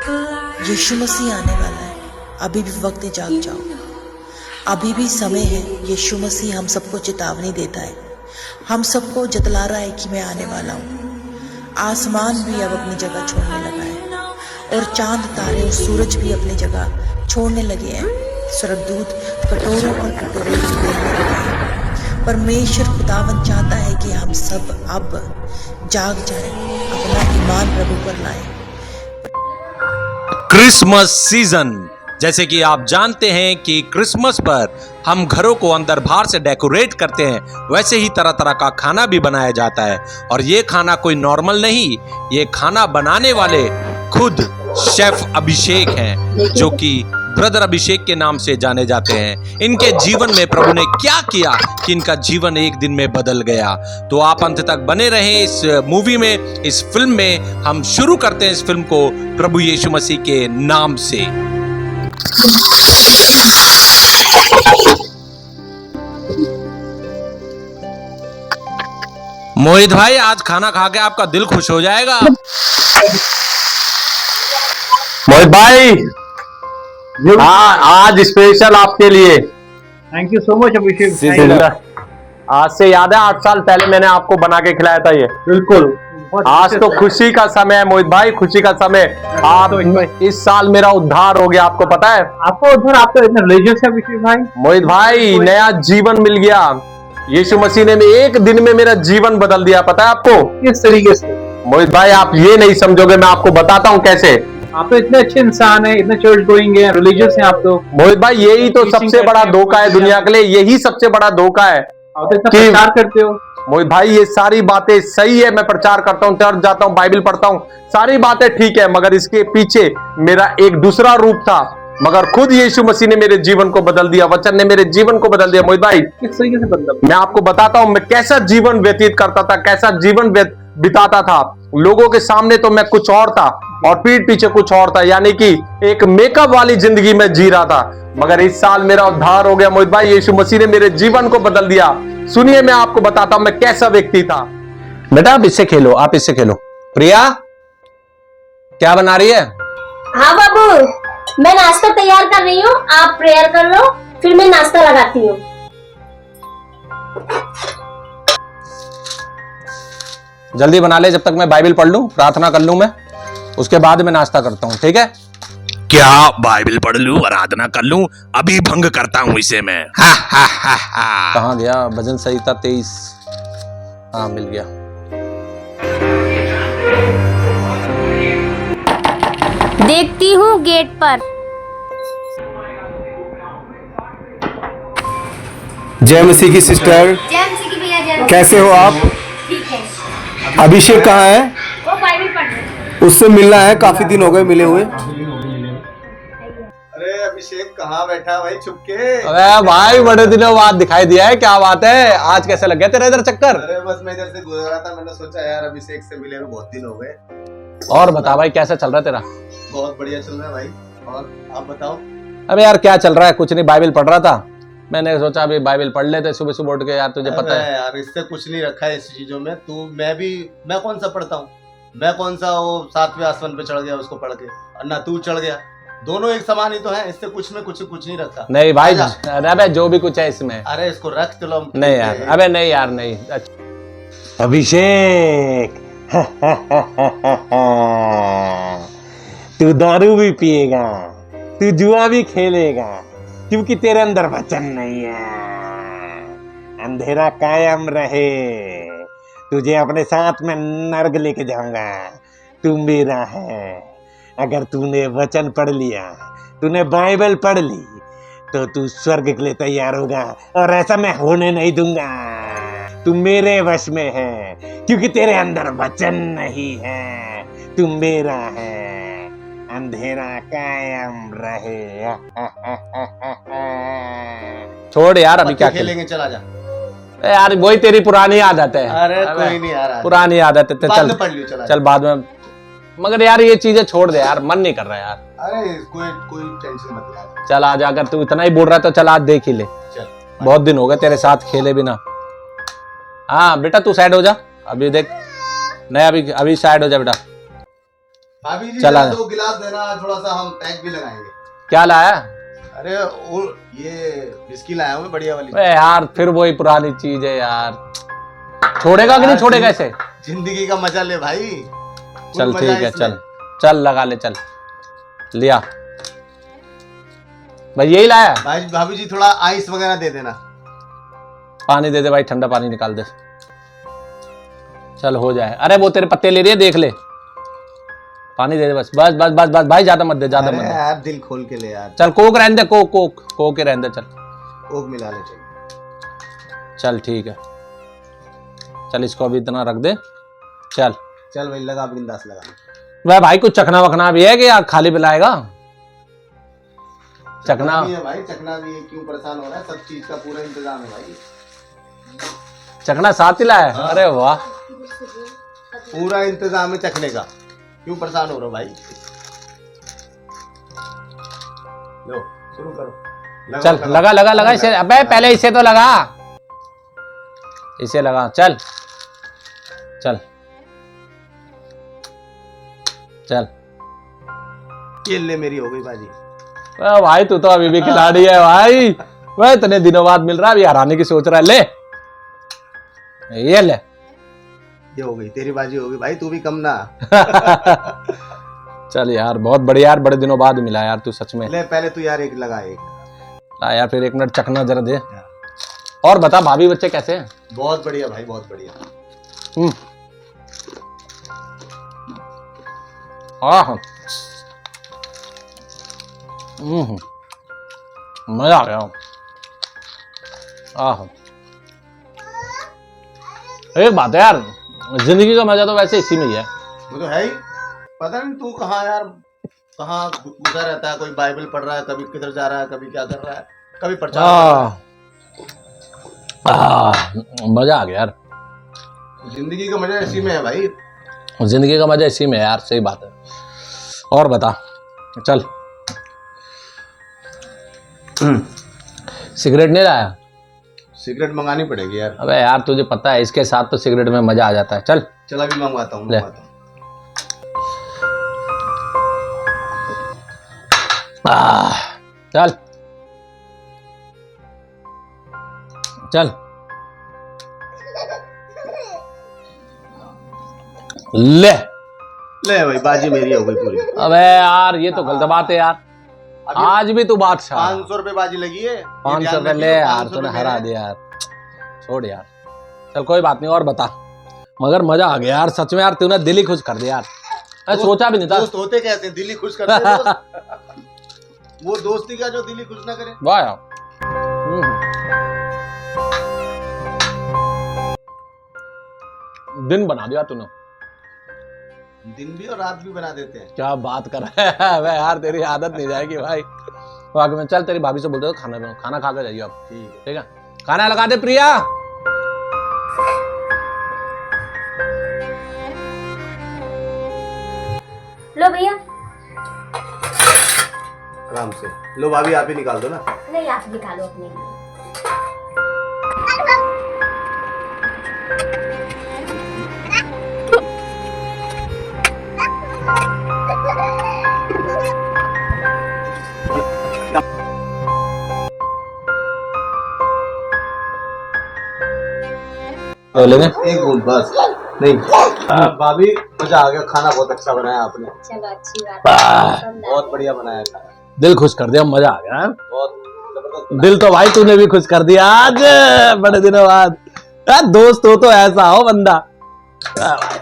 यीशु मसीह आने वाला है, अभी भी वक्त है, जाग जाओ। अभी भी समय है। यीशु मसीह हम सबको चेतावनी देता है, हम सबको जतला रहा है कि मैं आने वाला हूँ। आसमान भी अब अपनी जगह छोड़ने लगा है और चांद तारे और सूरज भी अपनी जगह छोड़ने लगे हैं। स्वर्गदूत कटोरों और कटोरे खेलने लगे हैं। परमेश्वर खुदावन चाहता है कि हम सब अब जाग जाएं, अपना ईमान प्रभु पर लाएं। क्रिसमस सीजन, जैसे कि आप जानते हैं कि क्रिसमस पर हम घरों को अंदर बाहर से डेकोरेट करते हैं, वैसे ही तरह तरह का खाना भी बनाया जाता है। और ये खाना कोई नॉर्मल नहीं, ये खाना बनाने वाले खुद शेफ अभिषेक हैं, जो कि ब्रदर अभिषेक के नाम से जाने जाते हैं। इनके जीवन में प्रभु ने क्या किया कि इनका जीवन एक दिन में बदल गया। तो आप अंत तक बने रहें इस मूवी में, इस फिल्म में। हम शुरू करते हैं इस फिल्म को प्रभु यीशु मसीह के नाम से। मोहित भाई, आज खाना खा के आपका दिल खुश हो जाएगा। मोहित भाई, हाँ, आज स्पेशल आपके लिए। थैंक यू सो मच अभिषेक। आज से याद है 8 साल पहले मैंने आपको बना के खिलाया था ये। बिल्कुल। आज तो खुशी का समय है मोहित भाई, खुशी का समय। आप इस साल मेरा उद्धार हो गया, आपको पता है? आपको उधर आप तो इतना रिलीजियस है अभिषेक भाई। मोहित भाई, नया जीवन मिल गया। यीशु मसीह ने एक दिन में मेरा जीवन बदल दिया, पता है आपको? किस तरीके से? मोहित भाई, आप ये नहीं समझोगे, मैं आपको बताता हूँ कैसे। आप तो इतने अच्छे इंसान हैं, इतने चर्च गोइंग हैं, रिलीजियस हैं आप तो। मोहित भाई, यही तो सबसे बड़ा धोखा है दुनिया के लिए, यही सबसे बड़ा धोखा है। आप तो इतना प्रचार करते हो। मोहित भाई, ये सारी बातें सही है, मैं प्रचार करता हूँ, चर्च जाता हूँ, बाइबल पढ़ता हूँ, सारी बातें ठीक है, मगर इसके पीछे मेरा एक दूसरा रूप था। मगर खुद यीशु मसीह ने मेरे जीवन को बदल दिया, वचन ने मेरे जीवन को बदल दिया। मोहित भाई, किस तरीके से बदला? मैं आपको बताता हूँ मैं कैसा जीवन व्यतीत करता था, कैसा जीवन बिताता था। लोगों के सामने तो मैं कुछ और था और पीठ पीछे कुछ और था, यानी कि एक मेकअप वाली जिंदगी में जी रहा था। मगर इस साल मेरा उद्धार हो गया मोहित भाई, यीशु मसीह ने मेरे जीवन को बदल दिया। सुनिए, मैं आपको बताता हूं मैं कैसा व्यक्ति था। बेटा, आप इससे खेलो, आप इससे खेलो। प्रिया, क्या बना रही है? हाँ बाबू, मैं नाश्ता तैयार कर रही हूँ, आप प्रेयर कर लो, फिर मैं नाश्ता लगाती हूँ। जल्दी बना ले, जब तक मैं बाइबल पढ़ लूं, प्रार्थना कर लूं मैं, उसके बाद मैं नाश्ता करता हूं, ठीक है? क्या बाइबल पढ़ लूं, आराधना कर लूं, अभी भंग करता हूं इसे मैं। कहाँ गया भजन संहिता 23? हाँ, मिल गया। देखती हूँ गेट पर। जय मसीह की सिस्टर, जय मसीह की भैया, जय। कैसे हो आप? ठीक है। अभिषेक कहाँ है? वो बाइबल पढ़ रहे हैं। उससे मिलना है, काफी दिन हो गए मिले हुए। अरे अभिषेक कहाँ बैठा भाई छुपके? अरे भाई, बड़े दिनों बाद दिखाई दिया है, क्या बात है? आज कैसे लग गया तेरा इधर चक्कर? अरे बस मैं इधर से गुजर रहा था, मैंने सोचा यार अभिषेक से मिले हुए बहुत दिन हो गए। और बता भाई, कैसा चल रहा है तेरा? बहुत बढ़िया चल रहा है भाई, और आप बताओ? अबे यार, क्या चल रहा है? कुछ नहीं, बाइबल पढ़ रहा था। मैंने सोचा अभी बाइबल पढ़ लेते सुबह सुबह उठ के, यार तुझे पता है यार, इससे कुछ नहीं रखा है इस चीजों में। तू मैं कौन सा पढ़ता हूँ? मैं कौन सा वो 7वें आसमान पे चढ़ गया उसको पढ़ के, और ना तू चढ़ गया। दोनों एक समान ही तो है, इससे कुछ में कुछ नहीं रखा। नहीं भाई, अबे जो भी कुछ है इसमें। अरे इसको रख तो लो। नहीं यार, अबे नहीं यार, नहीं। अभिषेक, तू दारू भी पिएगा, तू जुआ भी खेलेगा, क्योंकि तेरे अंदर वचन नहीं है। अंधेरा कायम रहे, तुझे अपने साथ में नर्क लेके जाऊंगा। तू मेरा है। अगर तूने वचन पढ़ लिया, तूने बाइबल पढ़ ली, तो तू स्वर्ग के लिए तैयार होगा, और ऐसा मैं होने नहीं दूंगा। तू मेरे वश में है, क्योंकि तेरे अंदर वचन नहीं है। तू मेरा है। अंधेरा कायम रहे। छोड़ यार, अभी क्या खेलेंगे? चला जा यार, वही तेरी पुरानी आदत है। अरे कोई नहीं यार, पुरानी आदत है। चल पढ़ लियो, चला चल बाद में। मगर यार, ये चीजें छोड़ दे यार, मन नहीं कर रहा यार। अरे कोई टेंशन मत ले। चल आज, अगर तू इतना ही बोल रहा है तो चल आज देख ही ले। चल, बहुत दिन हो गए तेरे साथ खेले बिना। हाँ बेटा, तू साइड हो जा, अभी देख। नहीं, अभी साइड हो जा बेटा। भाभी जी चला। 2 गिलास देना, थोड़ा सा हम पैक भी लगाएंगे। क्या लाया? अरे वो ये विस्की लाया हूँ मैं, बढ़िया वाली। अबे यार फिर वही पुरानी चीज है यार, छोड़ेगा कि नहीं छोड़ेगा इसे? जिंदगी का मजा ले भाई। चल मजा ठीक है, इसमें। चल चल लगा ले, चल लिया भाई, यही लाया। भाई भाभी जी थोड़ा आइस वगैरह दे देना। पानी दे दे भाई, ठंडा पानी निकाल दे। चल हो जाए। अरे वो तेरे पत्ते ले रही है, देख ले। पानी दे दे बस बस बस बस बस भाई, ज्यादा मत दे, ज्यादा अरे मत दे। यार दिल खोल के ले यार। चल कोक रहने दे, कोक कोक कोक के रहने दे, चल कोक मिला ले चल। चल ठीक है। चल इसको अभी इतना रख दे। चल चल भाई लगा, बिंदास लगा। वह भाई कुछ चखना वखना भी है कि यार खाली पिलाएगा? चखना भी है भाई, चखना भी है। क्यों परेशान हो रहा है? सब चीज का पूरा इंतजाम है भाई। चखना साथ ही लाया? हाँ। अरे वाह, पूरा इंतजाम है चखने का। क्यों परेशान हो रहे हो भाई? लो शुरू करो। चल लगा लगा लगा इसे। अबे पहले इसे तो लगा, इसे लगा। चल चल चल। ये ले, मेरी हो गई बाजी। भाई तू तो अभी भी खिलाड़ी है भाई। वह इतने दिनों बाद मिल रहा है, अभी हराने की सोच रहा है। ले ये ले। ये हो गई तेरी बाजी, हो गई भाई। तू भी कम ना। चल यार बहुत बढ़िया यार, बड़े दिनों बाद मिला यार तू सच में। ले पहले तू यार एक लगा, एक। ला यार फिर 1 मिनट चखना जरा दे। और बता भाभी बच्चे कैसे हैं? बहुत बढ़िया भाई, बहुत बढ़िया। आह मजा आ गया। आह एक बात है यार, जिंदगी का मजा तो वैसे इसी में ही है। वो तो है ही। पता नहीं तू कहाँ यार, कहाँ घुसा रहता है। कोई बाइबल पढ़ रहा है, कभी किधर जा रहा है, कभी क्या कर रहा है, कभी प्रचार कर रहा है। मजा आ गया यार। जिंदगी का मजा इसी में है भाई। जिंदगी का मजा इसी में है यार, सही बात है। और बता, चल सिगरेट नहीं लाया? सिगरेट मंगानी पड़ेगी यार। अबे यार तुझे पता है इसके साथ तो सिगरेट में मजा आ जाता है। चल चल अभी मंगवाता हूँ, ले। मंगवाता हूँ। चल चल ले। ले भाई बाजी मेरी हो गई पूरी। अबे यार ये तो गलत बात है यार, आज भी तू बादशाह। 500 रुपए बाजी लगी है। 500 रुपए ले यार, तूने हरा दिया यार। छोड़ यार, चल कोई बात नहीं। और बता, मगर मजा आ गया यार सच में यार, तूने दिल ही खुश कर दिया यार। मैं सोचा भी नहीं था। दोस्त होते कैसे दिल ही खुश करते हैं दोस्त। वो दोस्ती का जो दिल ही खुश ना करे। वाह यार। दिन बना दिया तूने। दिन भी और रात भी बना देते हैं। क्या बात कर रहा है वे यार, तेरी आदत नहीं जाएगी भाई वाकई में। चल तेरी भाभी से बोल दो खाना बनाओ, खाना खा के जाइए अब। ठीक है, खाना लगा दे प्रिया। लो भैया। आराम से लो भाभी, आप ही निकाल दो ना। नहीं आप निकालो अपने लिए। लेंगे एक बूंद बस। नहीं भाभी मजा आ गया, खाना बहुत अच्छा बनाया आपने। चलो अच्छी बात है। बहुत बढ़िया बनाया खाना, दिल खुश कर दिया, मजा आ गया। बहुत जबरदस्त। दिल तो भाई तूने भी खुश कर दिया आज, बड़े दिनों बाद। यार दोस्त हो तो ऐसा हो बंदा।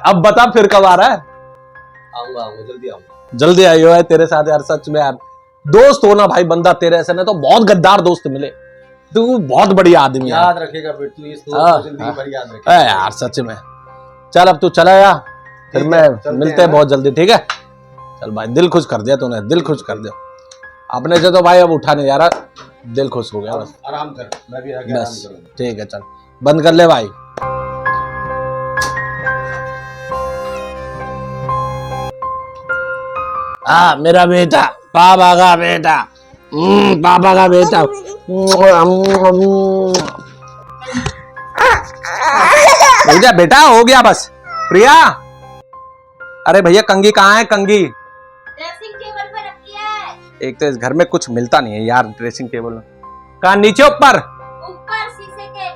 अब बता फिर कब आ रहा है? आऊंगा आऊंगा, जल्दी आऊंगा। जल्दी आइयो है तेरे साथ यार सच में यार। दोस्त हो ना भाई बंदा तेरे ऐसे ने तो बहुत गद्दार दोस्त मिले। तू बहुत बढ़िया आदमी है याद रखेगा बिट्टू, इस दोस्त हाँ, को जिंदगी हाँ। भर याद रखेगा। यार सच में। चल अब तू चला यार, फिर ठीक मैं है, चलते मिलते हैं हैं। बहुत जल्दी। ठीक है चल भाई, दिल खुश कर दिया तूने, दिल खुश कर दिया। अपने से तो भाई अब उठा नहीं जा रहा, दिल खुश हो गया बस। आराम कर, मैं भी आगे आराम बस करूंगा। ठीक है, चल बंद कर ले भाई। मेरा बेटा, पापा का बेटा, पापा का बेटा। बेटा बेटा हो गया बस। प्रिया अरे भैया कंघी कहाँ है? कंघी ड्रेसिंग टेबल पर रखी है। एक तो इस घर में कुछ मिलता नहीं है यार। ड्रेसिंग टेबल में कहाँ? नीचे ऊपर? ऊपर शीशे के।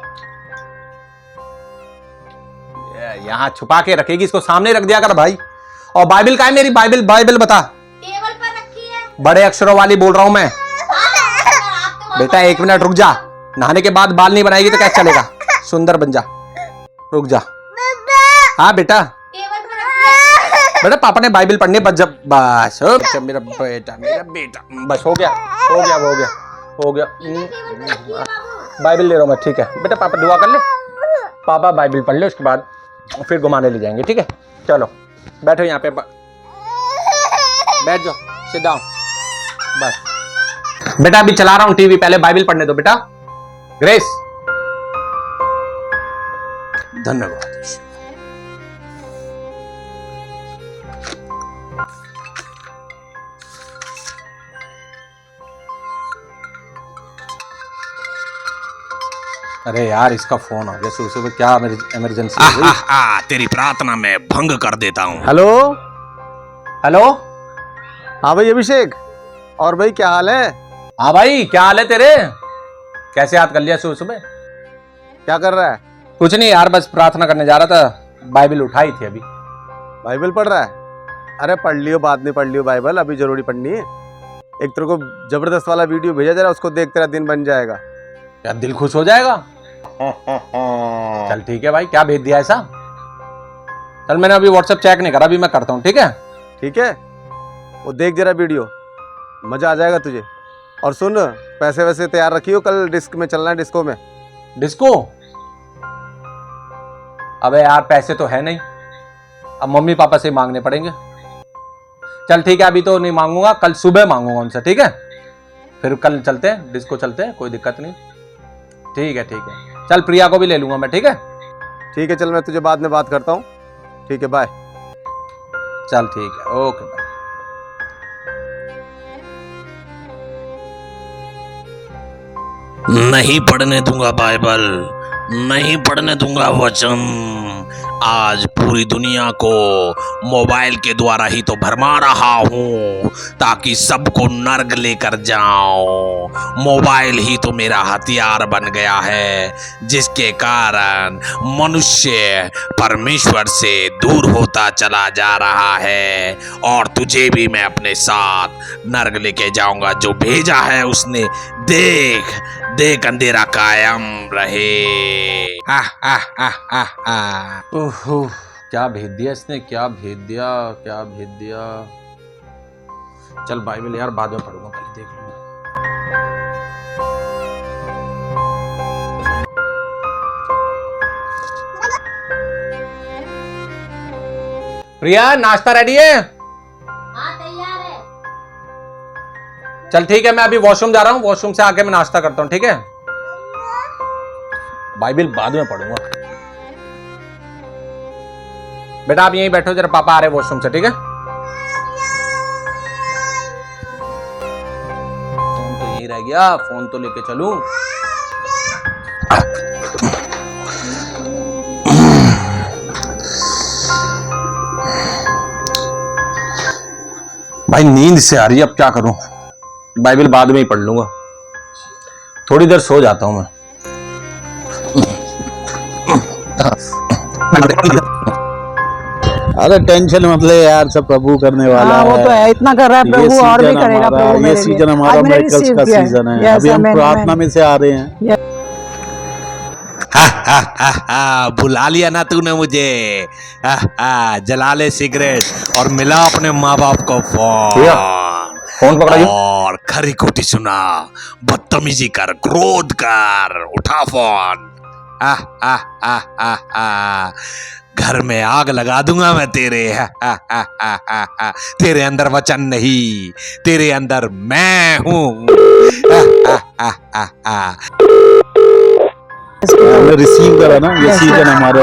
यहाँ छुपा के रखेगी, इसको सामने रख दिया कर भाई। और बाइबिल कहाँ है मेरी? बाइबिल बाइबिल बता। टेबल पर रखी है। बड़े अक्षरों वाली बोल रहा हूं मैं। बेटा 1 मिनट रुक जा। नहाने के बाद बाल नहीं बनाएगी तो कैसे चलेगा? सुंदर बन जा, रुक जा। हाँ बेटा, टेबल पर रखी है। बेटा पापा ने बाइबिल पढ़नी बस। जब बस हो मेरा बेटा, मेरा बेटा, बस हो गया हो गया हो गया हो गया। टेबल पर रखी है बाबू। बाइबिल ले रहा हूँ मैं, ठीक है बेटा। पापा दुआ कर ले, पापा बाइबिल पढ़ ले, उसके बाद फिर घुमाने ले जाएंगे, ठीक है? चलो बैठो यहाँ पे, बैठ जाओ, सिट डाउन। बस बेटा अभी चला रहा हूँ टीवी, पहले बाइबिल पढ़ने दो बेटा। ग्रेस, धन्यवाद। अरे यार इसका फोन आ गया सुबह सुबह, क्या इमरजेंसी है? तेरी प्रार्थना में भंग कर देता हूँ। हेलो हेलो, हाँ भाई अभिषेक, और भाई क्या हाल है? हाँ भाई क्या हाल है तेरे? कैसे याद कर लिया सुबह सुबह? क्या कर रहा है? कुछ नहीं यार, बस प्रार्थना करने जा रहा था। बाइबिल उठाई थी अभी। बाइबल पढ़ रहा है? अरे पढ़ लियो, बाद में पढ़ लियो बाइबल, अभी जरूरी पढ़नी है। एक तेरे को जबरदस्त वाला वीडियो भेजा जरा, उसको देख तेरा दिन बन जाएगा। क्या दिल खुश हो जाएगा? चल ठीक है भाई, क्या भेज दिया ऐसा? चल मैंने अभी व्हाट्सएप चेक नहीं करा, अभी मैं करता हूँ, ठीक है? ठीक है, वो देख जरा वीडियो, मजा आ जाएगा तुझे। और सुन, पैसे वैसे तैयार रखियो, कल डिस्क में चलना है, डिस्को में। डिस्को? अबे यार पैसे तो है नहीं, अब मम्मी पापा से मांगने पड़ेंगे। चल ठीक है, अभी तो नहीं मांगूंगा, कल सुबह मांगूंगा उनसे, ठीक है? फिर कल चलते हैं, डिस्को चलते हैं, कोई दिक्कत नहीं। ठीक है ठीक है, चल प्रिया को भी ले लूंगा मैं, ठीक है? ठीक है, चल मैं तुझे बाद में बात करता हूँ। ठीक है, बाय। चल ठीक है, ओके बाय। नहीं पढ़ने दूंगा बाइबल, नहीं पढ़ने दूंगा वचन। आज पूरी दुनिया को मोबाइल के द्वारा ही तो भरमा रहा हूँ ताकि सबको नर्क लेकर जाऊं। मोबाइल ही तो मेरा हथियार बन गया है, जिसके कारण मनुष्य परमेश्वर से दूर होता चला जा रहा है। और तुझे भी मैं अपने साथ नर्क लेके जाऊंगा, जो भेजा है उसने। देख देख अंधेरा कायम रहे। ओहो, क्या भेज दिया इसने, क्या भेज दिया, क्या भेज दिया। चल बाइबल यार बाद में पढ़ूंगा, पहले देख लूंगा। प्रिया नाश्ता रेडी है? हाँ तैयार है। चल ठीक है, मैं अभी वॉशरूम जा रहा हूँ, वॉशरूम से आके मैं नाश्ता करता हूँ, ठीक है? बाइबिल बाद में पढ़ूंगा। बेटा आप यहीं बैठो, जरा पापा आ रहे वॉशरूम से, ठीक है? फोन तो यहीं रह गया, फोन तो लेके चलूं। भाई नींद से आ रही है, अब क्या करूं? बाइबिल बाद में ही पढ़ लूंगा, थोड़ी देर सो जाता हूं मैं। अरे टेंशन मत ले यार, सब प्रभु करने वाला है। वो तो है, इतना कर रहा है प्रभु, और भी करेगा प्रभु ये मेरे लिए। सीजन हमारा आज मैंने मेडिकल्स receive का किया है। सीजन है। Yes, अभी हम amen, प्रार्थना amen। में से आ रहे हैं। बुला लिया ना तूने मुझे। जला ले सिगरेट और मिला अपने माँ बाप को फोन पकड़ाइए और खरी खोटी सुना, बदतमीजी कर, क्रोध कर, उठा फोन। घर में आग लगा दूंगा मैं तेरे। तेरे अंदर वचन नहीं, तेरे अंदर मैं हूं। हमने रिसीव करा ना, ये सीजन हमारे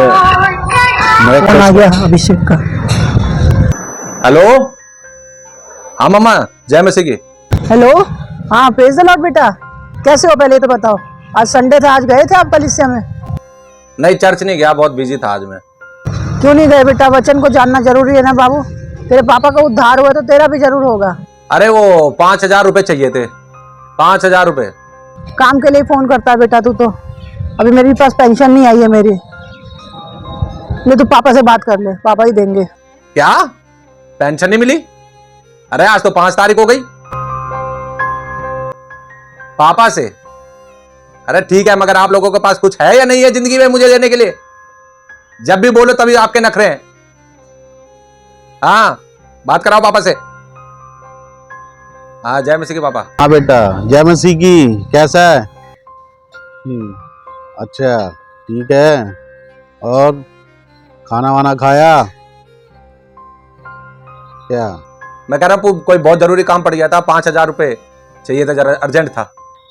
फोन आ गया अभिषेक का। हेलो, हाँ मामा, जय मसीह की। हेलो, हाँ प्रेज द लॉर्ड। बेटा कैसे हो, पहले तो बताओ। आज संडे था, आज गए थे आप कलीसिया में? नहीं चर्च नहीं गया, बहुत बिजी था आज मैं। क्यों नहीं गए बेटा? वचन को जानना जरूरी है ना बाबू। तेरे पापा का उद्धार हुआ तो तेरा भी जरूर होगा। अरे वो 5,000 रुपए चाहिए थे, 5,000 रुपए। काम के लिए फोन करता है बेटा तू तो। अभी मेरे पास पेंशन नहीं आई है मेरी। ले तू पापा से बात कर ले, पापा ही देंगे। क्या पेंशन नहीं मिली? अरे आज तो 5 तारीख हो गई। पापा से? अरे ठीक है, मगर आप लोगों के पास कुछ है या नहीं है जिंदगी में मुझे देने के लिए? जब भी बोलो तभी आपके नखरे हैं। हाँ, बात कराओ पापा से। हाँ, जय मसीह के पापा। हाँ बेटा, जय मसीह की। कैसा है? अच्छा, ठीक है। और खाना वाना खाया क्या? मैं कह रहा हूँ कोई बहुत जरूरी काम पड़ गया था, 5,000 रुपए चाहिए था, जरा अर्जेंट था।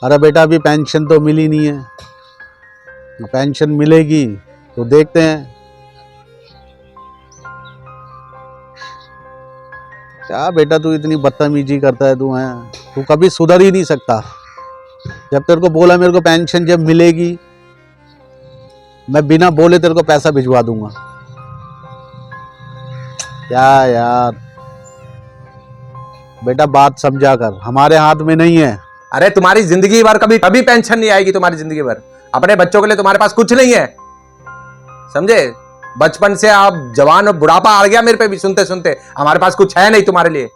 अरे बेटा, अभी पेंशन तो मिली नहीं है। पेंशन मिलेगी तो देखते हैं। क्या बेटा तू इतनी बदतमीजी करता है? तू कभी सुधर ही नहीं सकता। जब तेरे को बोला मेरे को पेंशन जब मिलेगी, मैं बिना बोले तेरे को पैसा भिजवा दूंगा। क्या यार बेटा, बात समझा कर, हमारे हाथ में नहीं है। अरे तुम्हारी जिंदगी भर कभी पेंशन नहीं आएगी तुम्हारी जिंदगी भर। अपने बच्चों के लिए तुम्हारे पास कुछ नहीं है, समझे? बचपन से आप जवान और बुढ़ापा आ गया मेरे पे भी सुनते सुनते। हमारे पास कुछ है नहीं तुम्हारे लिए,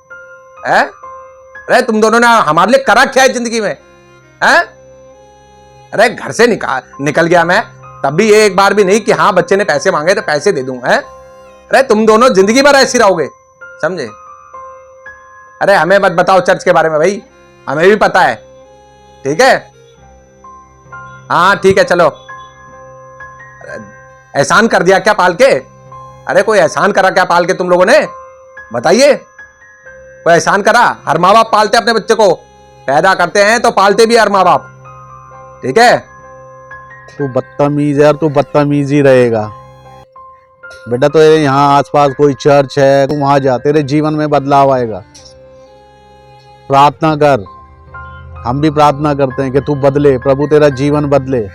है? अरे तुम दोनों ने हमारे लिए करा क्या है जिंदगी में, है? अरे घर से निकल गया मैं, तब भी एक बार भी नहीं कि हाँ बच्चे ने पैसे मांगे तो पैसे दे दूं, है? अरे तुम दोनों जिंदगी भर ऐसी रहोगे, समझे? अरे हमें मत बताओ चर्च के बारे में भाई, हमें भी पता है, ठीक है? हाँ ठीक है, चलो। एहसान कर दिया क्या पाल के? अरे कोई एहसान करा क्या पाल के तुम लोगों ने? बताइए, कोई एहसान करा? हर माँ बाप पालते अपने बच्चे को, पैदा करते हैं तो पालते भी हर माँ बाप, ठीक है? तू बदतमीज है और तू बदतमीज ही रहेगा बेटा। तो यहाँ आसपास कोई चर्च है, तू वहां जा, तेरे जीवन में बदलाव आएगा। प्रार्थना कर, हम भी प्रार्थना करते हैं कि तू बदले, प्रभु तेरा जीवन बदले।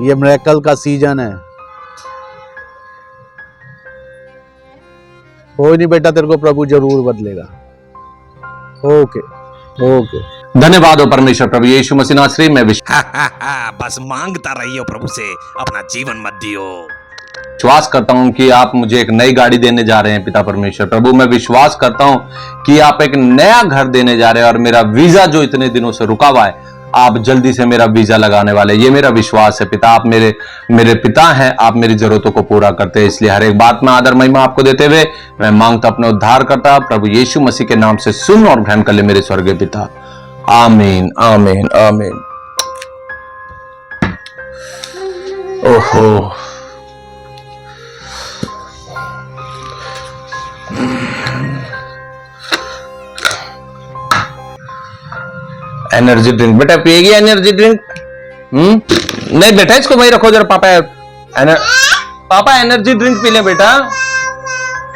ये मिरेकल का सीजन है। कोई नहीं बेटा, तेरे को प्रभु जरूर बदलेगा। Okay okay. धन्यवाद हो परमेश्वर प्रभु यीशु मसीह नासरी में बस मांगता रहियो प्रभु से, अपना जीवन मत दियो। विश्वास करता हूं कि आप मुझे एक नई गाड़ी देने जा रहे हैं पिता परमेश्वर प्रभु। मैं विश्वास करता हूं कि आप एक नया घर देने जा रहे हैं और मेरा वीजा जो इतने दिनों से रुका हुआ है, आप जल्दी से मेरा वीजा लगाने वाले। ये मेरा विश्वास है पिता। आप मेरे पिता हैं, आप मेरी जरूरतों को पूरा करते हैं। इसलिए हर एक बात में आदर महिमा आपको देते हुए मैं मांगता अपने उद्धार करता प्रभु यीशु मसीह के नाम से सुन और ग्रहण कर ले मेरे स्वर्गीय पिता। आमीन आमीन आमीन। ओहो, एनर्जी ड्रिंक बेटा पिएगी? Energy drink? नहीं बेटा, इसको वही रखो जरा। पापा एनर्जी ड्रिंक पी ले बेटा।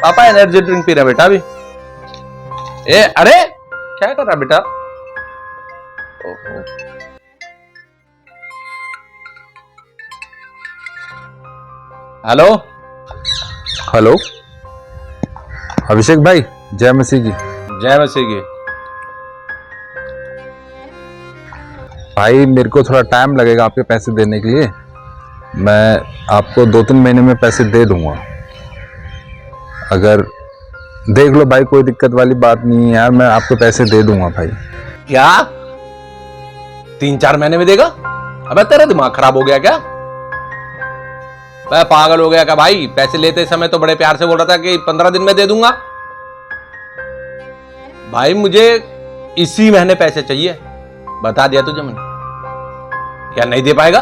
पापा एनर्जी ड्रिंक पी रहे बेटा अभी। अरे क्या कर रहा बेटा? ओहो, हेलो हेलो अभिषेक भाई, जय मसीह की। जय मसीह की। भाई मेरे को थोड़ा टाइम लगेगा आपके पैसे देने के लिए। मैं आपको 2-3 महीने में पैसे दे दूंगा। अगर देख लो भाई, कोई दिक्कत वाली बात नहीं है यार, मैं आपको पैसे दे दूंगा भाई। क्या 3-4 महीने में देगा? अबे तेरा दिमाग खराब हो गया क्या? मैं पागल हो गया क्या भाई? पैसे लेते समय तो बड़े प्यार से बोल रहा था कि 15 दिन में दे दूंगा। भाई मुझे इसी महीने पैसे चाहिए, बता दिया तुझे मैंने। क्या नहीं दे पाएगा?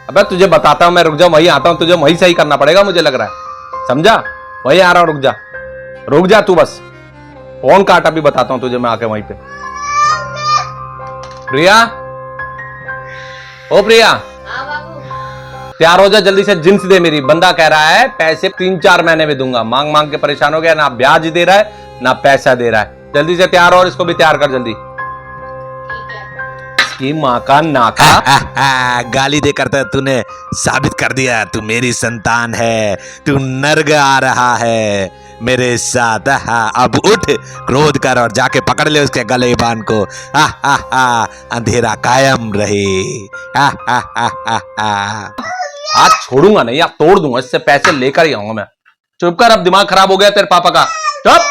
अबे तुझे बताता हूं मैं, रुक जा, वहीं आता हूं, तुझे वहीं सही करना पड़ेगा मुझे लग रहा है, समझा? वहीं आ रहा हूं, रुक जा तू बस। फोन काट, अभी बताता हूं तुझे मैं आके वहीं पे। प्रिया, ओ प्रिया, तैयार हो जा जल्दी से, जींस दे मेरी। बंदा कह रहा है पैसे 3-4 महीने में दूंगा। मांग मांग के परेशान हो गया, ना ब्याज दे रहा है ना पैसा दे रहा है। जल्दी से तैयार हो और इसको भी तैयार कर जल्दी। की माँ का नाका। गाली देकर तो तूने साबित कर दिया तू मेरी संतान है, तू नर्ग आ रहा है मेरे साथ। अब उठ, क्रोध कर और जाके पकड़ ले उसके गले बांध को। अंधेरा कायम रहे। आज छोड़ूंगा नहीं, आप तोड़ दूंगा, इससे पैसे लेकर ही आऊंगा मैं। चुप कर, अब दिमाग खराब हो गया तेरे पापा का। चुप।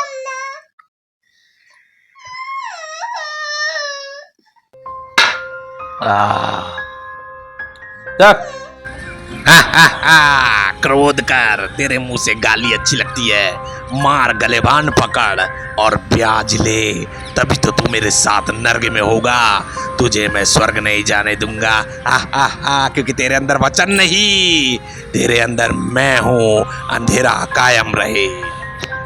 क्रोध कर, तेरे मुंह से गाली अच्छी लगती है। मार, गलेबान पकड़ और ब्याज ले, तभी तो तू मेरे साथ नर्क में होगा। तुझे मैं स्वर्ग नहीं जाने दूंगा। क्योंकि तेरे अंदर वचन नहीं, तेरे अंदर मैं हूं। अंधेरा कायम रहे।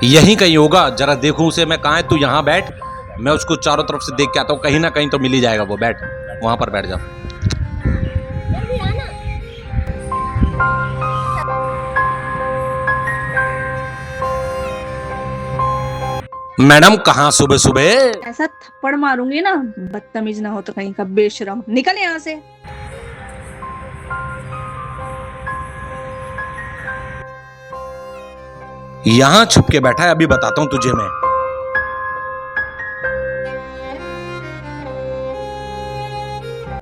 यहीं कहीं होगा, जरा देखूं उसे मैं। कहाँ है तू? यहाँ बैठ, मैं उसको चारों तरफ से देख के आता हूँ। कहीं ना कहीं तो मिल ही जाएगा वो। बैठ, वहां पर बैठ जा। मैडम, कहाँ सुबह सुबह? ऐसा थप्पड़ मारूंगी ना, बदतमीज ना हो तो कहीं का बेशरम। निकल यहाँ से। यहां छुप के बैठा है, अभी बताता हूं तुझे मैं।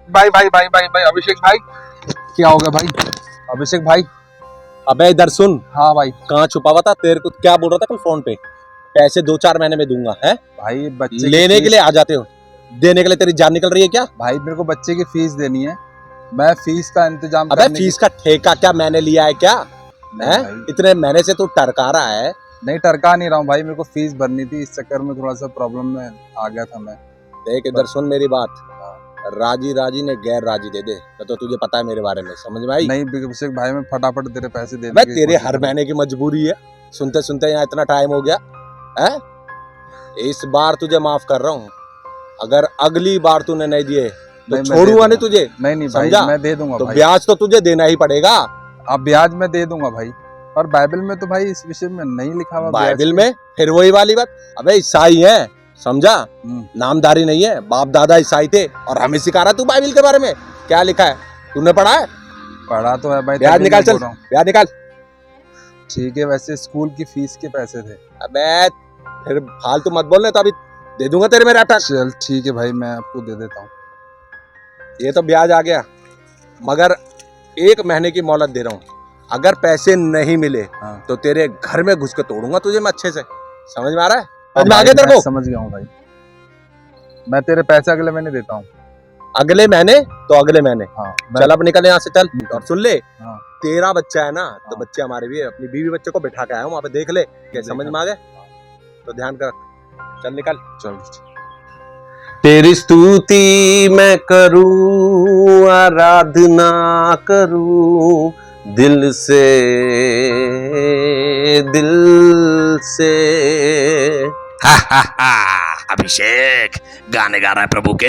भाई भाई भाई भाई भाई अभिषेक भाई, क्या हो गया भाई? अभिषेक भाई, अबे इधर सुन। हाँ भाई। कहाँ छुपा हुआ था? तेरे को क्या बोल रहा था कल फोन पे? पैसे 2-4 महीने में दूंगा है भाई बच्चे लेने के लिए आ जाते हो, देने के लिए तेरी जान निकल रही है क्या? भाई मेरे को बच्चे की फीस देनी है, मैं फीस का इंतजाम। अबे फीस का ठेका क्या मैंने लिया है क्या? है इतने महीने से तू टरका रहा है। नहीं टरका नहीं रहा हूँ भाई, मेरे को फीस भरनी थी, इस चक्कर में थोड़ा सा प्रॉब्लम में आ गया था मैं। देख इधर सुन मेरी बात, राजी राजी ने गैर राजी दे दे, तो तुझे पता है मेरे बारे में, समझ में आई? नहीं अभिषेक भाई, मैं फटाफट तेरे पैसे दे भाई तेरे हर महीने की मजबूरी है, सुनते सुनते यहाँ इतना टाइम हो गया है। इस बार तुझे माफ कर रहा हूँ, अगर अगली बार तूने नहीं दिए तो छोड़ूंगा नहीं तुझे। नहीं समझा? मैं दे दूंगा तो भाई। ब्याज तो तुझे देना ही पड़ेगा। अब ब्याज में दे दूंगा भाई, और बाइबल में तो भाई इस विषय में नहीं लिखा हुआ। बाइबल में फिर वही वाली बात, अबे ईसाई है, समझा? नामदारी नहीं है, बाप दादा ईसाई थे और हमें सिखा रहा तू बाइबल के बारे में। क्या लिखा है तूने पढ़ा है? पढ़ा तो है भाई। ब्याज निकाल, चल ब्याज निकाल। ठीक है, वैसे स्कूल की फीस के पैसे थे। अबे फिर फालतू मत बोलने, तो अभी दे दूंगा तेरे में रहता। चल ठीक है भाई, मैं आपको दे देता हूँ। ये तो ब्याज आ गया, मगर 1 महीने की मोहलत दे रहा हूँ। अगर पैसे नहीं मिले तो तेरे घर में घुस के तोड़ूंगा तुझे मैं अच्छे से, समझ में आ रहा है? आगे तेरे को समझ गया हूँ भाई, मैं तेरे पैसे अगले महीने देता हूँ। अगले महीने तो अगले महीने। चल अब निकल यहाँ से, चल। और सुन ले, हाँ। तेरा बच्चा है ना, तो बच्चे हमारे भी है, अपनी बीवी बच्चे को बिठा के आया हूँ वहाँ पे, देख ले क्या समझ में आ गया, तो ध्यान कर। चल निकल। चल तेरी स्तुति मैं करूं, आराधना करूं दिल से अभिषेक गाने गा रहा है प्रभु के।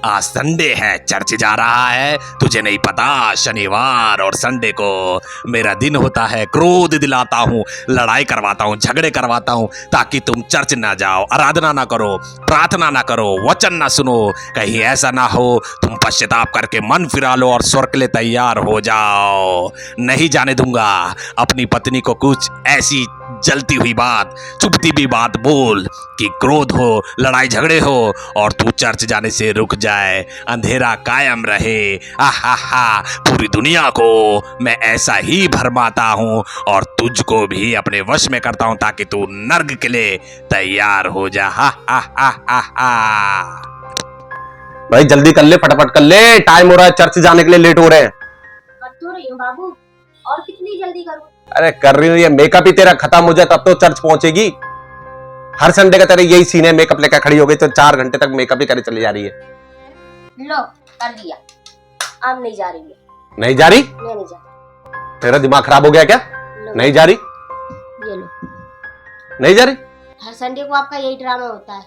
आज संडे है, चर्च जा रहा है, तुझे नहीं पता शनिवार और संडे को मेरा दिन होता है। क्रोध दिलाता हूँ, लड़ाई करवाता हूँ, झगड़े करवाता हूँ, ताकि तुम चर्च ना जाओ, आराधना ना करो, प्रार्थना ना करो, वचन ना सुनो। कहीं ऐसा ना हो तुम पश्चाताप करके मन फिरा लो और स्वर्ग के लिए तैयार हो जाओ। नहीं जाने दूंगा। अपनी पत्नी को कुछ ऐसी जलती हुई बात, चुभती भी बात बोल कि क्रोध हो, लड़ाई झगड़े हो और तू चर्च जाने से रुक जाए, अंधेरा कायम रहे। पूरी दुनिया को मैं ऐसा ही भरमाता हूँ और तुझको भी अपने वश में करता हूँ, ताकि तू नर्क के लिए तैयार हो जा। भाई जल्दी कर ले, फटाफट कर ले, टाइम हो रहा है, चर्च जाने के लिए लेट हो रहे हैं। कर तो रही हूँ बाबू, और कितनी जल्दी करूँ? अरे कर रही हूँ, ये मेकअप ही तेरा खत्म हो जाए तब तो चर्च पहुंचेगी। हर संडे का तेरा यही सीन है, मेकअप लेकर खड़ी हो गई तो 4 घंटे तक मेकअप ही करे चली जा रही है। लो कर दिया, अब नहीं जा रही है। नहीं जा रही? मैं नहीं जा रही। तेरा दिमाग खराब हो गया क्या? नहीं जा रही? ये लो। नहीं जा रही? हर संडे को आपका यही ड्रामा होता है,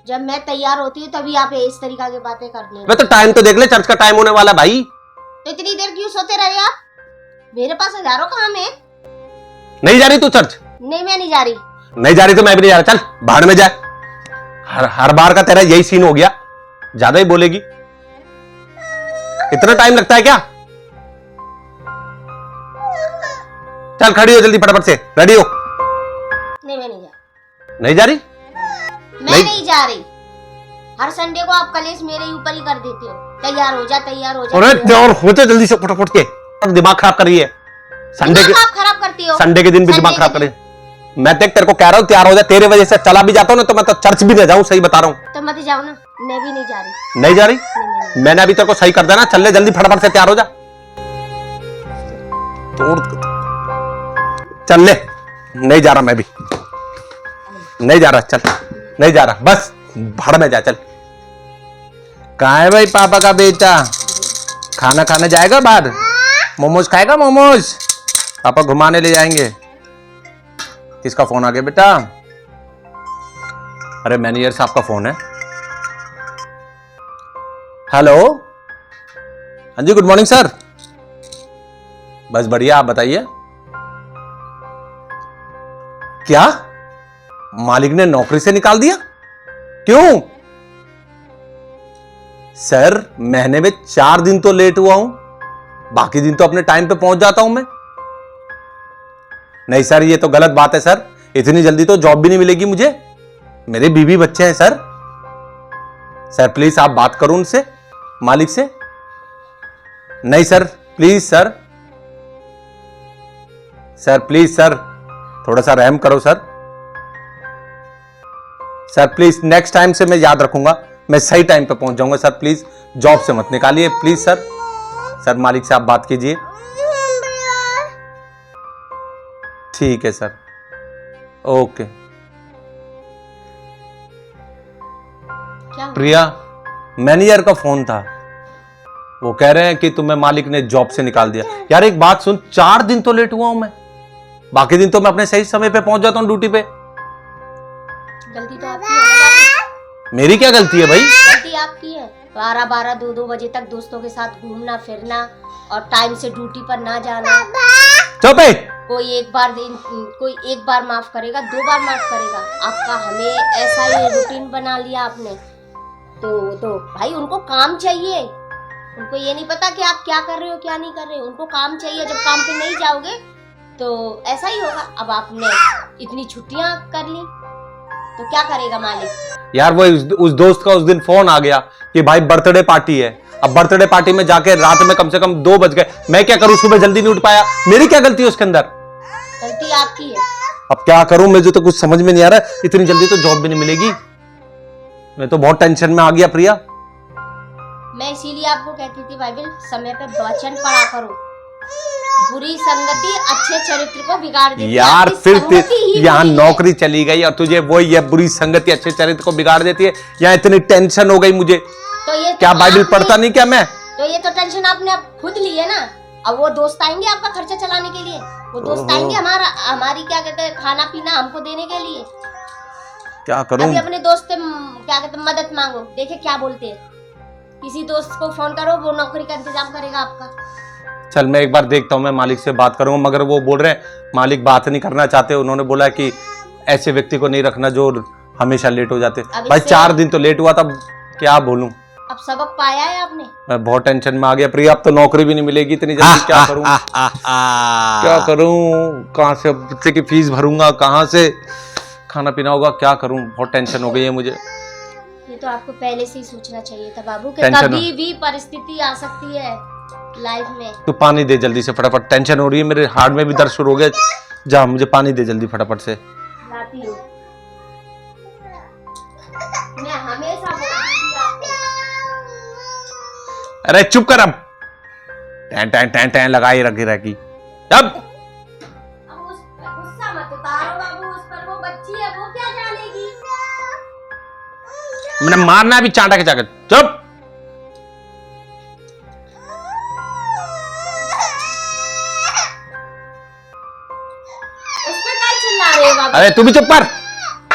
जब मैं तैयार होती हूँ तभी आप इस तरीका की बातें करते हैं। तो टाइम तो देख ले, चर्च का टाइम होने वाला भाई। तो इतनी देर क्यों सोते रहे आप? मेरे पास हजारों काम है। नहीं जा रही तू चर्च? नहीं मैं नहीं जा रही। नहीं जा रही तो मैं भी नहीं जा रहा, चल बाहर में जाए। हर बार का तेरा यही सीन हो गया, ज्यादा ही बोलेगी। इतना टाइम लगता है क्या? चल खड़ी हो जल्दी फटाफट से, रेडी हो। नहीं मैं नहीं जा नहीं जा रही? मैं नहीं जा रही। हर संडे को आप कलेश मेरे ऊपर ही कर देते हो। तैयार हो जा, तैयार हो जा। अरे तैयार हो जा जल्दी से फटाफट के, दिमाग खराब कर रही है। संडे के आप खराब करती हो। संडे के दिन भी दिमाग खराब कर रही है। मैं देख तेरे को कह रहा हूँ तैयार हो जा, तेरे वजह से चला भी जाता हूँ ना तो मैं तो चर्च भी न जाऊँ, सही बता रहा हूँ। तो मत जाओ ना, मैं भी नहीं जा रही। नहीं जा रही? मैंने अभी तेरे को सही कर देना, चल ले जल्दी फटाफट से तैयार हो जा। चल ले, नहीं जा रहा मैं भी, नहीं जा रहा, चल नहीं जा रहा, बस भाड़ में जा, चल। कहाँ है भाई पापा का बेटा? खाना खाने जाएगा बाहर? मोमोज खाएगा? मोमोज पापा घुमाने ले जाएंगे। किसका फोन आ गया बेटा? अरे मैनेजर साहब का फोन है। हेलो, हाँ जी, गुड मॉर्निंग सर। बस बढ़िया, आप बताइए। क्या मालिक ने नौकरी से निकाल दिया? क्यों? सर महीने में 4 दिन तो लेट हुआ हूं, बाकी दिन तो अपने टाइम पे पहुंच जाता हूं मैं। नहीं सर, ये तो गलत बात है सर, इतनी जल्दी तो जॉब भी नहीं मिलेगी मुझे, मेरे बीवी बच्चे हैं सर। सर प्लीज आप बात करो उनसे, मालिक से। नहीं sir please sir, sir please sir, थोड़ा सा रहम करो sir. Sir please next time से मैं याद रखूंगा, मैं सही टाइम पे पहुंच जाऊंगा सर। प्लीज जॉब से मत निकालिए प्लीज सर। सर मालिक से आप बात कीजिए। ठीक है सर, ओके। प्रिया, मैनेजर का फोन था, वो कह रहे हैं कि तुम्हें मालिक ने जॉब से निकाल दिया। यार एक बात सुन, 4 दिन तो लेट हुआ हूं मैं, बाकी दिन तो मैं अपने सही समय पे पहुंच जाता हूं ड्यूटी पे। गलती तो आपकी है। मेरी क्या गलती है भाई? गलती आपकी है। 12-12, 2-2 बजे तक दोस्तों के साथ घूमना फिरना और टाइम से ड्यूटी पर ना जाना। चुप है। कोई एक बार माफ करेगा, 2 बार माफ करेगा। आपका हमें ऐसा ही रूटीन बना लिया आपने। तो भाई उनको काम चाहिए, उनको ये नहीं पता कि आप क्या कर रहे हो क्या नहीं कर रहे हो, उनको काम चाहिए। जब काम पे नहीं जाओगे तो ऐसा ही होगा। अब आपने इतनी छुट्टियां कर ली तो क्या करेगा मालिक? यार वो उस दोस्त का उस दिन फोन आ गया कि भाई बर्थडे पार्टी है। अब बर्थडे पार्टी में जाके रात में कम से कम 2 बज गए, मैं क्या करूं, सुबह जल्दी नहीं उठ पाया। मेरी क्या गलती है उसके अंदर? गलती आपकी है। अब क्या करूं, मुझे तो कुछ समझ में नहीं आ रहा है। इतनी जल्दी तो जॉब भी नहीं मिलेगी, मैं तो बहुत टेंशन में आ गया प्रिया। मैं इसीलिए आपको कहती थी बाइबल समय पे वचन पढ़ा करो। बुरी संगति अच्छे चरित्र को बिगाड़ देती है। यार फिर यहाँ बुरी है। नौकरी चली गई और तुझे वो ये बुरी संगति अच्छे चरित्र को बिगाड़ देती है। यहाँ इतनी टेंशन हो गई मुझे। तो ये क्या बाइबल पढ़ता नहीं क्या मैं? तो ये तो टेंशन आपने अब खुद ली है ना। अब वो दोस्त आएंगे आपका खर्चा चलाने के लिए, वो दोस्त आएंगे हमारी क्या कहते हैं खाना पीना हमको देने के लिए। क्या करूं? अभी अपने दोस्त से क्या कहते हैं मदद मांगो, देखे क्या बोलते हैं। किसी दोस्त को फोन करो, वो नौकरी का इंतजाम करेगा आपका। चल मैं एक बार देखता हूँ, मैं मालिक से बात करूंगा, मगर वो बोल रहे हैं मालिक बात नहीं करना चाहते। उन्होंने बोला कि ऐसे व्यक्ति को नहीं रखना जो हमेशा लेट हो जाते। भाई 4 दिन तो लेट हुआ था, क्या बोलूं। अब सबक पाया है आपने। मैं बहुत टेंशन में आ गया प्रिया, अब तो नौकरी भी नहीं मिलेगी इतनी जल्दी। क्या करूं क्या करूं, कहां से बच्चे की फीस भरूंगा, कहां से खाना पीना होगा, क्या करूं। बहुत टेंशन हो गई है मुझे। ये तो आपको पहले से ही सोचना चाहिए था बाबू कि कभी भी परिस्थिति आ सकती है लाइफ में। तू पानी दे जल्दी से फटाफट, टेंशन हो रही है, मेरे हार्ट में भी दर्द शुरू हो गया। जा मुझे पानी दे जल्दी फटाफट से। लाती हूँ। मैं हमेशा बोलती थी आपको। अरे चुप कर अब, टैं टैं टैं टैं लगाई रखी रखी। अब गुस्सा मत उतारो बाबू उस पर, वो बच्ची है, वो क्या जानेगी। मैंने मारना भी चांटा के जाकर। चुप। अरे तू भी चुप कर,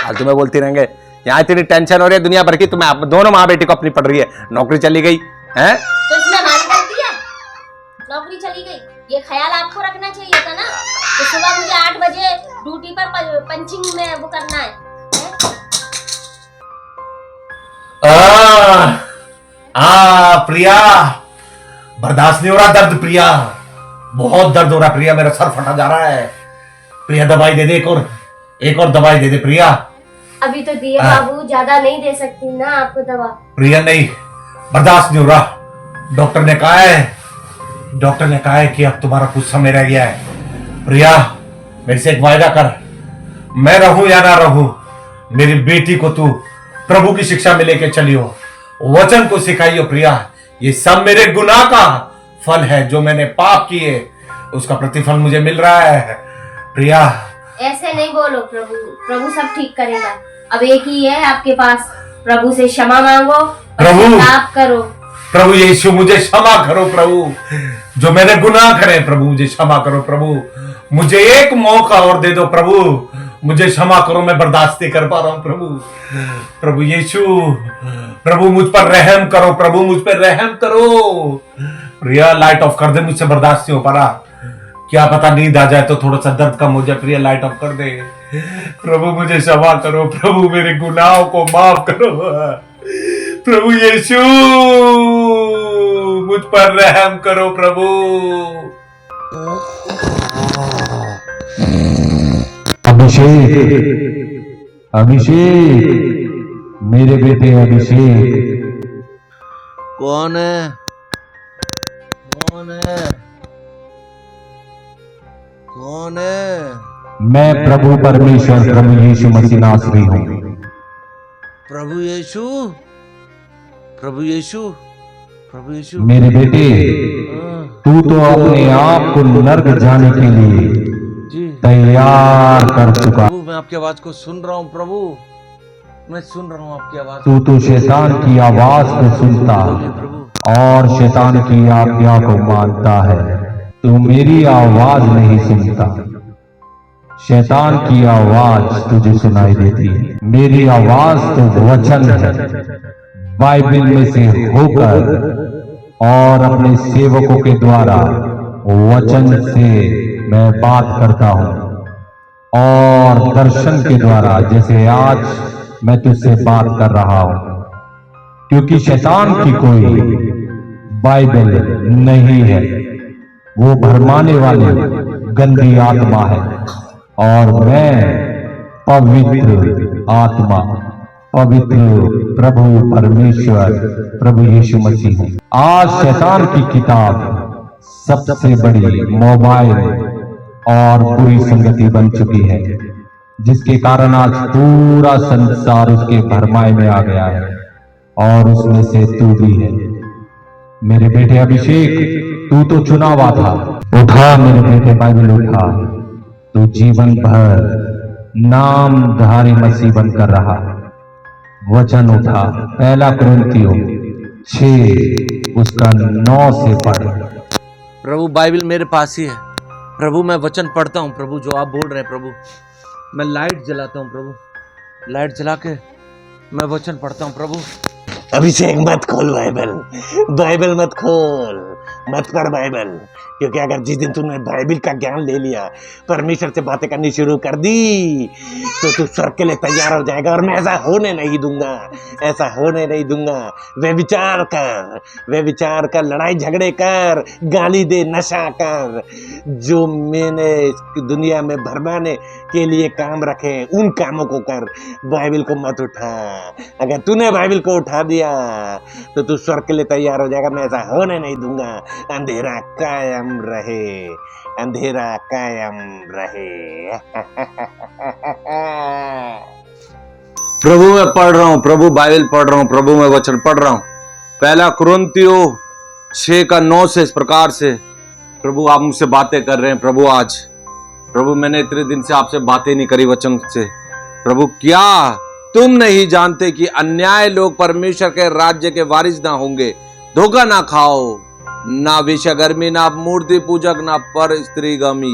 आज तुम्हें बोलती रहेंगे। यहाँ इतनी टेंशन हो रही है दुनिया भर की, तुम्हें दोनों माँ बेटी को अपनी पड़ रही है। नौकरी चली गई है तो इसमें हमारी गलती है? नौकरी चली गई ये ख्याल आपको रखना चाहिए था ना। तो सुबह मुझे 8 बजे ड्यूटी पर पंचिंग में वो करना है। प्रिया बर्दाश्त नहीं हो रहा दर्द प्रिया, बहुत दर्द हो रहा प्रिया, मेरा सर फटा जा रहा है प्रिया, दवाई दे दे, एक और दवाई दे दे प्रिया। अभी तो दिए बाबू, ज्यादा नहीं दे सकती ना आपको दवा। प्रिया नहीं, बर्दाश्त नहीं हो रहा, डॉक्टर ने कहा है कि अब तुम्हारा कुछ समय रह गया है। प्रिया मेरे से एक वायदा कर, मैं रहूं या ना रहूं, मेरी बेटी को तू प्रभु की शिक्षा में लेके चलियो, वचन को सिखाइयो प्रिया। ये सब मेरे गुनाह का फल है, जो मैंने पाप किए उसका प्रतिफल मुझे मिल रहा है प्रिया। ऐसे नहीं बोलो प्रभु, प्रभु सब ठीक करेगा। अब एक ही है आपके पास, प्रभु से क्षमा मांगो, प्रभु आप करो। प्रभु यीशु मुझे क्षमा करो प्रभु, जो मैंने गुनाह करे प्रभु मुझे क्षमा करो प्रभु, मुझे एक मौका और दे दो प्रभु, मुझे क्षमा करो, मैं बर्दाश्त नहीं कर पा रहा हूं प्रभु। प्रभु यीशु, प्रभु मुझ पर रहम करो प्रभु, मुझ पर रहम करो। प्रिया लाइट ऑफ कर दे, मुझसे बर्दाश्त नहीं हो पा रहा, क्या पता नींद आ जाए तो थोड़ा सा दर्द कम हो जाए। प्रिया लाइट ऑफ कर दे प्रभु, मुझे क्षमा करो प्रभु, मेरे गुनाहों को माफ करो प्रभु यीशु, मुझ पर रहम करो प्रभु। अभिषेक, मेरे बेटे अभिषेक। कौन है? मैं प्रभु परमेश्वर प्रभु यीशु मसीह नासरी हूँ। प्रभु यीशु, प्रभु यीशु, प्रभु यीशु। मेरे बेटे, तू तो अपने आप को नर्क जाने के लिए तैयार कर चुका। प्रभु मैं आपकी आवाज को सुन रहा हूँ प्रभु, मैं सुन रहा हूँ आपकी आवाज। तू तो शैतान की आवाज को सुनता और शैतान की आज्ञा को मानता है, तू मेरी आवाज नहीं सुनता, शैतान की आवाज तुझे सुनाई देती है। मेरी आवाज तो वचन है, बाइबल में से होकर और अपने सेवकों के द्वारा वचन से मैं बात करता हूं और दर्शन के द्वारा, जैसे आज मैं तुझसे बात कर रहा हूं, क्योंकि शैतान की कोई बाइबल नहीं है, वो भरमाने वाली गंदी आत्मा है और मैं पवित्र आत्मा, पवित्र प्रभु परमेश्वर प्रभु यीशु मसीह हूं। आज शैतान की किताब सबसे बड़ी मोबाइल और बुरी संगति बन चुकी है, जिसके कारण आज पूरा संसार उसके भरमाए में आ गया है और उसमें से तू भी है। मेरे बेटे अभिषेक, तू तो चुना हुआ था, उठा मेरे बेटे बाइबल उठा, तू जीवन भर नामधारी मसीह बनकर रहा। वचन उठा, पहला कुरिन्थियों 6 उसका 9 से पढ़। प्रभु बाइबल मेरे पास ही है प्रभु, मैं वचन पढ़ता हूँ प्रभु, जो आप बोल रहे हैं प्रभु। मैं लाइट जलाता हूँ प्रभु, लाइट जला के मैं वचन पढ़ता हूँ प्रभु। अभिषेक मत खोल बाइबल मत खोल, मत पढ़ बाइबल, क्योंकि अगर जिस दिन तूने बाइबल का ज्ञान ले लिया, परमेश्वर से बातें करनी शुरू कर दी, तो तू स्वर्ग के लिए तैयार हो जाएगा। और मैं ऐसा होने नहीं दूंगा, ऐसा होने नहीं दूंगा। वे विचार कर, लड़ाई झगड़े कर, गाली दे, नशा कर, जो मैंने दुनिया में भरमाने के लिए काम रखे उन कामों को कर, बाइबल को मत उठा। अगर तूने बाइबल को उठा दिया तो तू स्वर्ग के लिए तैयार हो जाएगा। मैं ऐसा होने नहीं दूंगा। अंधेरा कायम रहे, अंधेरा कायम रहे। प्रभु मैं पढ़ रहा हूं प्रभु, बाइबल पढ़ रहा हूं प्रभु, मैं वचन पढ़ रहा हूं। पहला कुरिन्थियों 6 का 9 से इस प्रकार से प्रभु आप मुझसे बातें कर रहे हैं प्रभु। आज प्रभु मैंने इतने दिन से आपसे बातें नहीं करी वचन से प्रभु। क्या तुम नहीं जानते कि अन्याय लोग परमेश्वर के राज्य के वारिस ना होंगे? धोखा ना खाओ, ना वेश्यागर्मी, ना मूर्ति पूजक, ना पर स्त्रीगामी,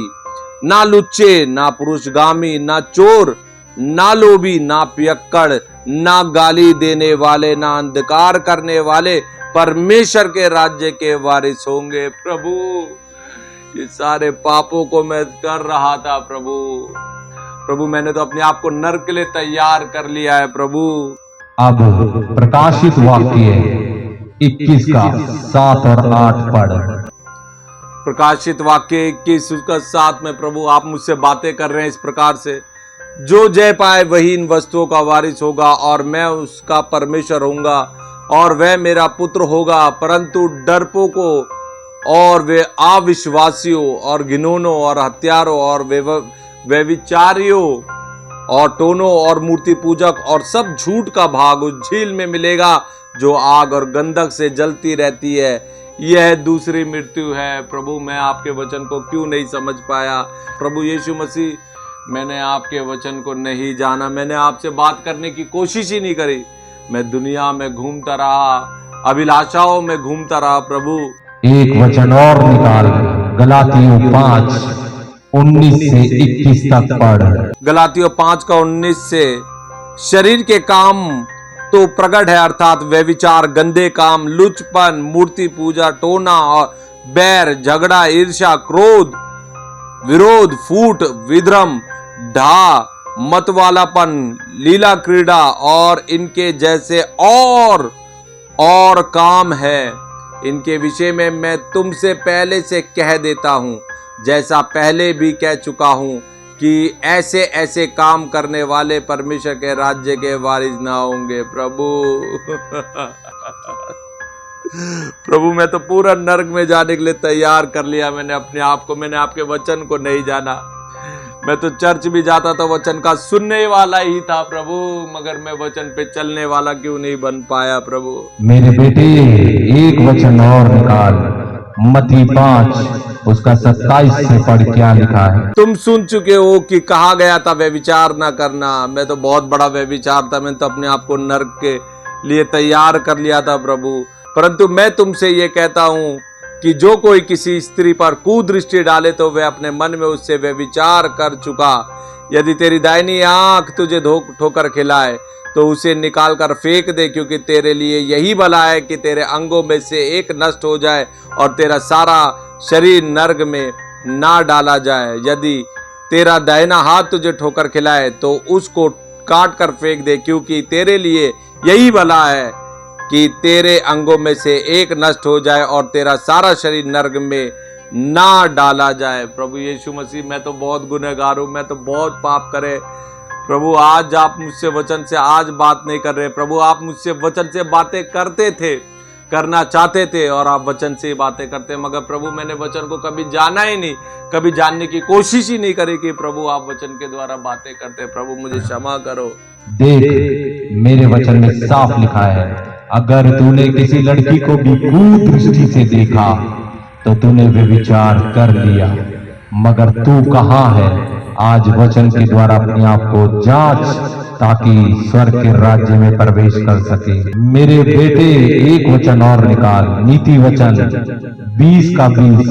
ना लुच्चे, ना पुरुषगामी, ना चोर, ना लोभी, ना पियक्कड़, ना गाली देने वाले, ना अंधकार करने वाले परमेश्वर के राज्य के वारिस होंगे। प्रभु ये सारे पापों को मैं कर रहा था प्रभु, मैंने तो अपने आप को नरक के लिए तैयार कर लिया है प्रभु। अब प्रकाशित वाक्य 21 का 7 और 8 पढ़। प्रकाशित वाक्य 21 उसका 7 में प्रभु आप मुझसे बातें कर रहे हैं इस प्रकार से, जो जय पाए वही इन वस्तुओं का वारिस होगा और मैं उसका परमेश्वर होऊंगा और वह मेरा पुत्र होगा। परंतु डरपोकों और वे अविश्वासियों और घिनौनों और हत्यारों और व्यभिचारियों और टोनों और मूर्ति पूजक और सब झूठ का भाग उस झील में मिलेगा जो आग और गंधक से जलती रहती है। यह दूसरी मृत्यु है। प्रभु मैं आपके वचन को क्यों नहीं समझ पाया? प्रभु यीशु मसीह, मैंने आपके वचन को नहीं जाना, मैंने आपसे बात करने की कोशिश ही नहीं करी। मैं दुनिया में घूमता रहा, अभिलाषाओं में घूमता रहा। प्रभु एक वचन और निकाल, गलातियों 5:19 से 21 तक पढ़। गलातियों 5 का 19 से, शरीर के काम तो प्रकट है, अर्थात व्यभिचार, गंदे काम, लुचपन, मूर्ति पूजा, टोना और बैर, झगड़ा, ईर्ष्या, क्रोध, विरोध, फूट, विद्रम, ढा, मतवालापन, लीला क्रीड़ा और इनके जैसे और काम है। इनके विषय में मैं तुमसे पहले से कह देता हूं, जैसा पहले भी कह चुका हूं, कि ऐसे ऐसे काम करने वाले परमेश्वर के राज्य के वारिस ना होंगे। प्रभु मैं तो पूरा नरक में जाने के लिए तैयार कर लिया मैंने अपने आप को। मैंने आपके वचन को नहीं जाना। मैं तो चर्च भी जाता था, वचन का सुनने वाला ही था प्रभु, मगर मैं वचन पे चलने वाला क्यों नहीं बन पाया? प्रभु मेरे बेटे एक वचन और निकाल, मत्ती 5 उसका 27 से पढ़। क्या लिखा है? तुम सुन चुके हो कि कहा गया था व्यभिचार ना करना। मैं तो बहुत बड़ा व्यभिचार था, मैंने तो अपने आप को नरक के लिए तैयार कर लिया था प्रभु। परंतु मैं तुमसे ये कहता हूं कि जो कोई किसी स्त्री पर कुदृष्टि डाले तो वह अपने मन में उससे व्यभिचार कर चुका। यदि तेरी दाहिनी आंख तुझे ठोकर खिलाए तो उसे निकाल कर फेंक दे, क्योंकि तेरे लिए यही भला है कि तेरे अंगों में से एक नष्ट हो जाए और तेरा सारा शरीर नर्क में ना डाला जाए। यदि तेरा दाहिना हाथ तुझे ठोकर खिलाए तो उसको काट कर फेंक दे, क्योंकि तेरे लिए यही भला है कि तेरे अंगों में से एक नष्ट हो जाए और तेरा सारा शरीर नर्क में ना डाला जाए। प्रभु यीशु मसीह, मैं तो बहुत गुनहगार हूं, मैं तो बहुत पाप करे प्रभु। आज आप मुझसे वचन से आज बात नहीं कर रहे प्रभु। आप मुझसे वचन से बातें करते थे, करना चाहते थे, और आप वचन से बातें करते, मगर प्रभु मैंने वचन को कभी जाना ही नहीं, कभी जानने की कोशिश ही नहीं करी कि प्रभु आप वचन के द्वारा बातें करते। प्रभु मुझे क्षमा करो। देख, मेरे वचन में साफ लिखा है, अगर तूने किसी लड़की को भी कुदृष्टि से देखा तो तूने व्यभिचार कर लिया। मगर तू कहाँ है? आज वचन के द्वारा अपने आप को जांच, ताकि स्वर्ग के राज्य में प्रवेश कर सके। मेरे बेटे एक वचन और निकाल, नीति वचन 20 का 20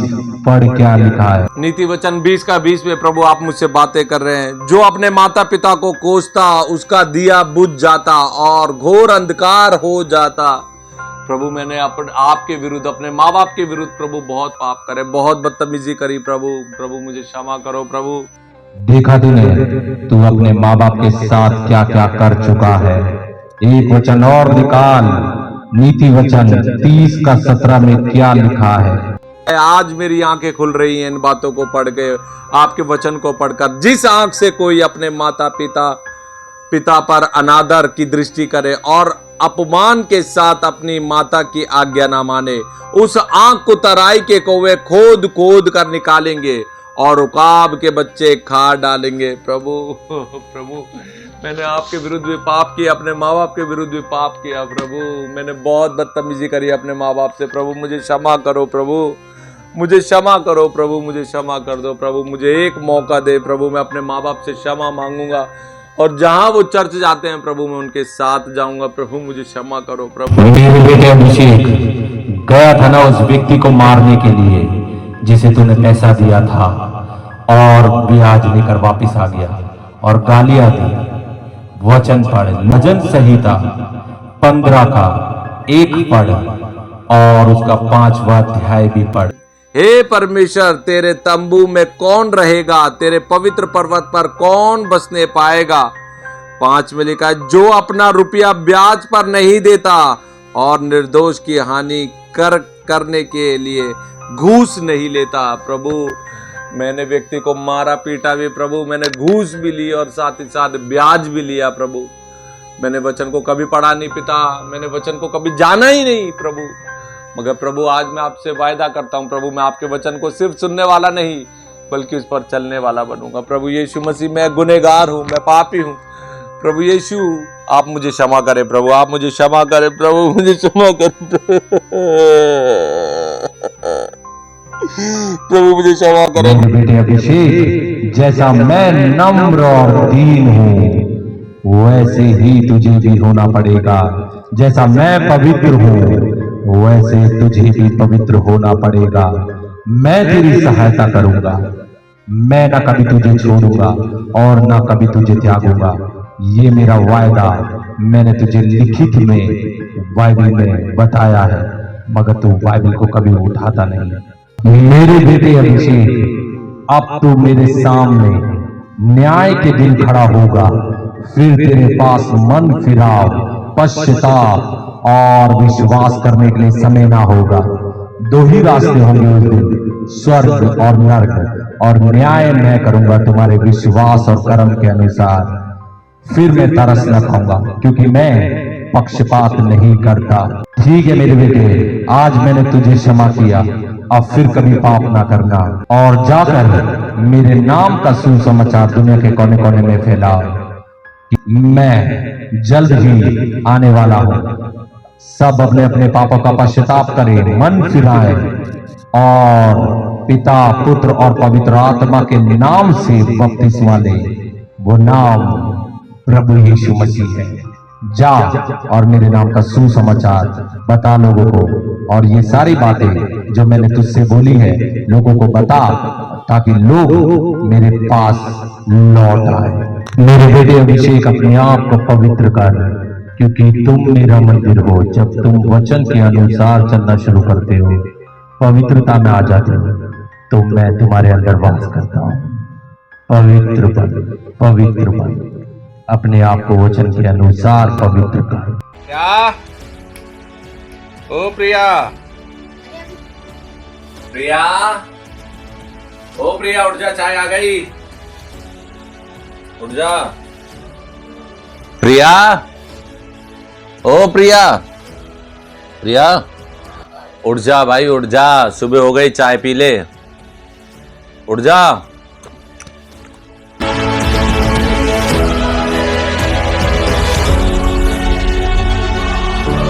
पढ़। क्या लिखा है? नीति वचन 20 का 20 में प्रभु आप मुझसे बातें कर रहे हैं। जो अपने माता पिता को कोसता उसका दिया बुझ जाता और घोर अंधकार हो जाता। प्रभु मैंने आपके विरुद्ध, अपने माँ बाप के विरुद्ध प्रभु बहुत पाप करे, बहुत बदतमीजी करी प्रभु। प्रभु मुझे क्षमा करो प्रभु। देखा तूने, तू अपने माँ बाप के साथ क्या क्या कर चुका है। एक वचन और निकाल, नीति वचन 30 का 17 में क्या लिखा है? आज मेरी आंखें खुल रही हैं इन बातों को पढ़ के, आपके वचन को पढ़कर। जिस आंख से कोई अपने माता पिता पर अनादर की दृष्टि करे और अपमान के साथ अपनी माता की आज्ञा ना माने, उस आंख को तराई के कौवे खोद खोद कर निकालेंगे और उकाब के बच्चे खा डालेंगे। प्रभु मैंने आपके विरुद्ध भी पाप किया, अपने माँ बाप के विरुद्ध भी पाप किया प्रभु। मैंने बहुत बदतमीजी करी अपने माँ बाप से। प्रभु मुझे क्षमा करो प्रभु, मुझे क्षमा करो प्रभु, मुझे क्षमा कर दो प्रभु। मुझे एक मौका दे प्रभु, मैं अपने माँ बाप से क्षमा मांगूंगा और जहां वो चर्च जाते हैं प्रभु मैं उनके साथ जाऊंगा। प्रभु मुझे क्षमा करो प्रभु। मेरे बेटे अभिषेक गया था ना उस व्यक्ति को मारने के लिए जिसे तूने पैसा दिया था, और ब्याज लेकर वापिस आ गया और गालियां दी। वचन पढ़, भजन संहिता 15 का 1 पढ़ और उसका 5वां अध्याय भी पढ़। हे परमेश्वर, तेरे तंबू में कौन रहेगा? तेरे पवित्र पर्वत पर कौन बसने पाएगा? 5 में लिखा है, जो अपना रुपया ब्याज पर नहीं देता और निर्दोष की हानि करने के लिए घूस नहीं लेता। प्रभु मैंने व्यक्ति को मारा पीटा भी प्रभु, मैंने घूस भी ली और साथ ही साथ ब्याज भी लिया प्रभु। मैंने वचन को कभी पढ़ा नहीं पिता, मैंने वचन को कभी जाना ही नहीं प्रभु। मगर प्रभु आज मैं आपसे वायदा करता हूं प्रभु, मैं आपके वचन को सिर्फ सुनने वाला नहीं बल्कि उस पर चलने वाला बनूंगा। प्रभु यीशु मसीह, मैं गुनहगार हूं, मैं पापी हूं। प्रभु यीशु आप मुझे क्षमा करें प्रभु, आप मुझे क्षमा करें प्रभु, मुझे क्षमा करें प्रभु, मुझे क्षमा करें। मेरे बेटे अभिषेक, जैसा मैं नम्र और दीन हूँ वैसे ही तुझे भी होना पड़ेगा। जैसा मैं पवित्र हूँ वैसे तुझे भी पवित्र होना पड़ेगा। मैं तेरी सहायता करूंगा, मैं ना कभी तुझे छोड़ूंगा और ना कभी तुझे त्यागूंगा। ये मेरा वायदा मैंने तुझे लिखित में बाइबल में बताया है, मगर तू बाइबल को कभी उठाता नहीं। मेरे बेटे अभिषेक, अब तू मेरे सामने न्याय के दिन खड़ा होगा। फिर तेरे पास मन फिराव, पश्चाताप और विश्वास करने के लिए समय ना होगा। दो ही रास्ते होंगे उस दिन, स्वर्ग और नरक, और न्याय मैं करूंगा तुम्हारे विश्वास और कर्म के अनुसार। फिर मैं तरस न खाऊंगा क्योंकि मैं पक्षपात नहीं करता। ठीक है मेरे बेटे, आज मैंने तुझे क्षमा किया, अब फिर कभी पाप ना करना और जाकर मेरे नाम का सुसमाचार दुनिया के कोने कोने में फैलाओ। मैं जल्द ही आने वाला हूं। सब अपने अपने पापों का पश्चाताप करें, मन फिराएं और पिता, पुत्र और पवित्र आत्मा के नाम से बपतिस्मा लें। वो नाम प्रभु यीशु मसीह है। जा और मेरे नाम का सुसमाचार बता लोगों को, और ये सारी बातें जो मैंने तुझसे बोली है लोगों को बता, ताकि लोग मेरे पास लौट आए। मेरे बेटे अभिषेक, अपने आप को पवित्र कर, क्योंकि तुम मेरा मंदिर हो। जब तुम वचन के अनुसार चलना शुरू करते हो, पवित्रता में आ जाते हो, तो मैं तुम्हारे अंदर वास करता हूँ। पवित्र बन, पवित्र बन, अपने आप को वचन के अनुसार पवित्र कर। क्या? ओ प्रिया, प्रिया, ओ प्रिया उठ जा, चाय आ गई, उठ जा। प्रिया, ओ प्रिया, प्रिया उठ जा भाई, उठ जा, सुबह हो गई, चाय पी ले, उठ जा।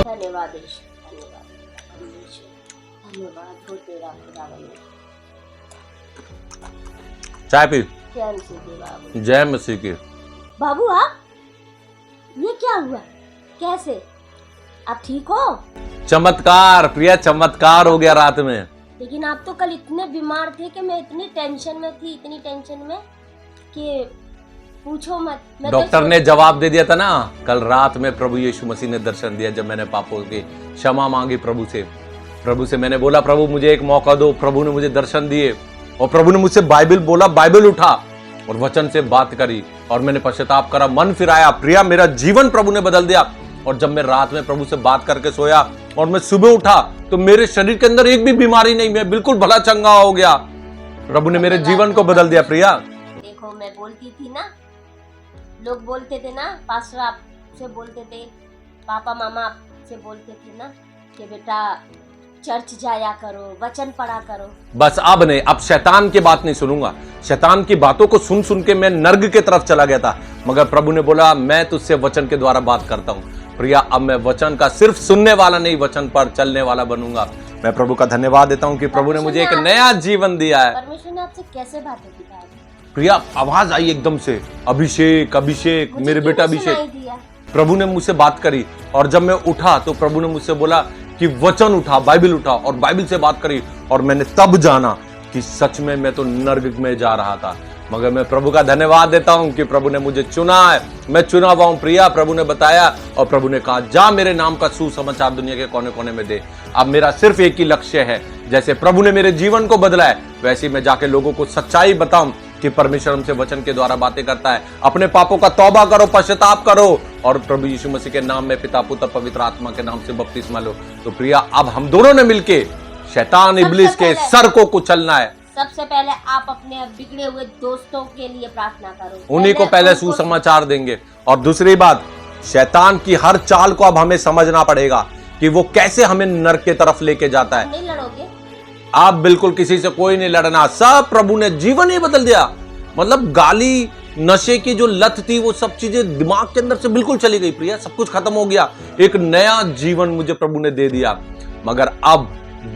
धन्यवाद धन्यवाद हो तेरा खुदावन। चाय पी। जय मसीह की बाबू। जय मसीह की। बाबू आप, ये क्या हुआ? कैसे? आप ठीक हो? चमत्कार प्रिया, चमत्कार हो गया रात में। लेकिन आप तो कल इतने बीमार थे कि मैं इतनी टेंशन में थी, इतनी टेंशन में कि पूछो मत। मैं डॉक्टर ने जवाब दे दिया था ना, कल रात में प्रभु यीशु मसीह ने दर्शन दिया। जब मैंने पापों की क्षमा मांगी प्रभु से मैंने बोला प्रभु मुझे एक मौका दो, प्रभु ने मुझे दर्शन दिए और प्रभु ने मुझसे बाइबल बोला, बाइबल उठा और वचन से बात करी और मैंने पश्चाताप करा, मन फिराया। प्रिया मेरा जीवन प्रभु ने बदल दिया। और जब मैं रात में प्रभु से बात करके सोया और मैं सुबह उठा तो मेरे शरीर के अंदर एक भी बीमारी नहीं, मैं बिल्कुल भला चंगा हो गया। प्रभु ने मेरे जीवन को बदल दिया। प्रिया देखो, मैं बोलती थी ना, लोग बोलते थे ना, पास्टर आपसे बोलते थे, पापा मामा आपसे बोलते थे ना कि बेटा चर्च जाया करो, वचन पढ़ा करो। बस अब नहीं, अब शैतान की बात नहीं सुनूंगा। शैतान की बातों को सुन सुन के मैं नर्क की तरफ चला गया था, मगर प्रभु ने बोला मैं तुझसे वचन के द्वारा बात करता हूं। प्रिया अब मैं वचन का सिर्फ सुनने वाला नहीं, वचन पर चलने वाला बनूंगा। मैं प्रभु का धन्यवाद देता हूं कि प्रभु ने मुझे एक नया जीवन दिया है। परमेश्वर ने आपसे कैसे बात की? प्रिया आवाज आई एकदम से, अभिषेक अभिषेक, मेरे बेटा अभिषेक। प्रभु ने मुझसे बात करी और जब मैं उठा तो प्रभु ने मुझसे बोला कि वचन उठा, बाइबल उठा और बाइबल से बात करी। और मैंने तब जाना कि सच में मैं तो नर्क में जा रहा था, मगर मैं प्रभु का धन्यवाद देता हूं कि प्रभु ने मुझे चुना है, मैं चुना हुआ हूं। प्रिया प्रभु ने बताया और प्रभु ने कहा जा मेरे नाम का सुसमाचार दुनिया के कोने कोने में दे। अब मेरा सिर्फ एक ही लक्ष्य है, जैसे प्रभु ने मेरे जीवन को बदला है वैसे मैं जाके लोगों को सच्चाई बताऊं कि परमेश्वर हमसे वचन के द्वारा बातें करता है। अपने पापों का तौबा करो, पश्चाताप करो और प्रभु यीशु मसीह के नाम में पिता पुत्र पवित्र आत्मा के नाम से बपतिस्मा लो। तो प्रिया अब हम दोनों ने मिलके शैतान इब्लिस के सर को कुचलना है। सबसे पहले आप अपने बिगड़े हुए दोस्तों के लिए प्रार्थना करो, उन्हीं को पहले सुसमाचार देंगे। और दूसरी बात, शैतान की हर चाल को अब हमें समझना पड़ेगा कि वो कैसे हमें नरक की तरफ लेके जाता है। नहीं लड़ोगे आप बिल्कुल किसी से कोई नहीं लड़ना, सब प्रभु ने जीवन ही बदल दिया। मतलब गाली नशे की जो लत थी वो सब चीजें दिमाग के अंदर से बिल्कुल चली गई प्रिया, सब कुछ खत्म हो गया। एक नया जीवन मुझे प्रभु ने दे दिया। मगर अब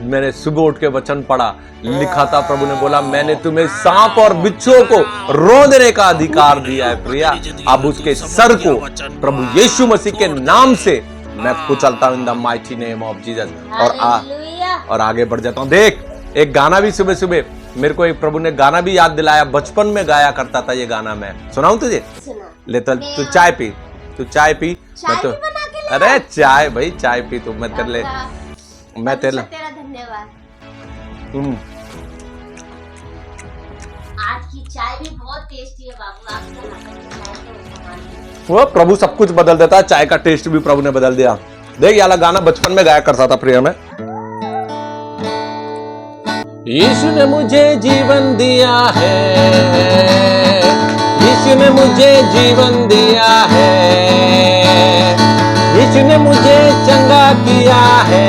मैंने सुबह उठ के वचन पढ़ा, लिखा था प्रभु ने बोला मैंने तुम्हें सांप और बिच्छुओं को रौंदने का अधिकार दिया है प्रिया। अब उसके सर को प्रभु यीशु मसीह के नाम से मैं कुचलता हूं in the mighty name of Jesus. और आगे बढ़ जाता हूं। देख, एक गाना भी सुबह सुबह मेरे को एक प्रभु ने गाना भी याद दिलाया, बचपन में गाया करता था ये गाना। मैं सुनाऊं तुझे? ले तो तू चाय पी, तू चाय पी। मैं तो अरे चाय भाई, चाय पी तू। मैं तेरे मैं तेरा धन्यवाद। आज की चाय भी बहुत टेस्टी है बाबू, आपके हाथ की चाय तो वो प्रभु सब कुछ बदल देता है, चाय का टेस्ट भी प्रभु ने बदल दिया। देख, ये वाला गाना बचपन में गाया करता था प्रिया में। यीशु ने मुझे जीवन दिया है, यीशु ने मुझे जीवन दिया है, यीशु ने मुझे चंगा किया है,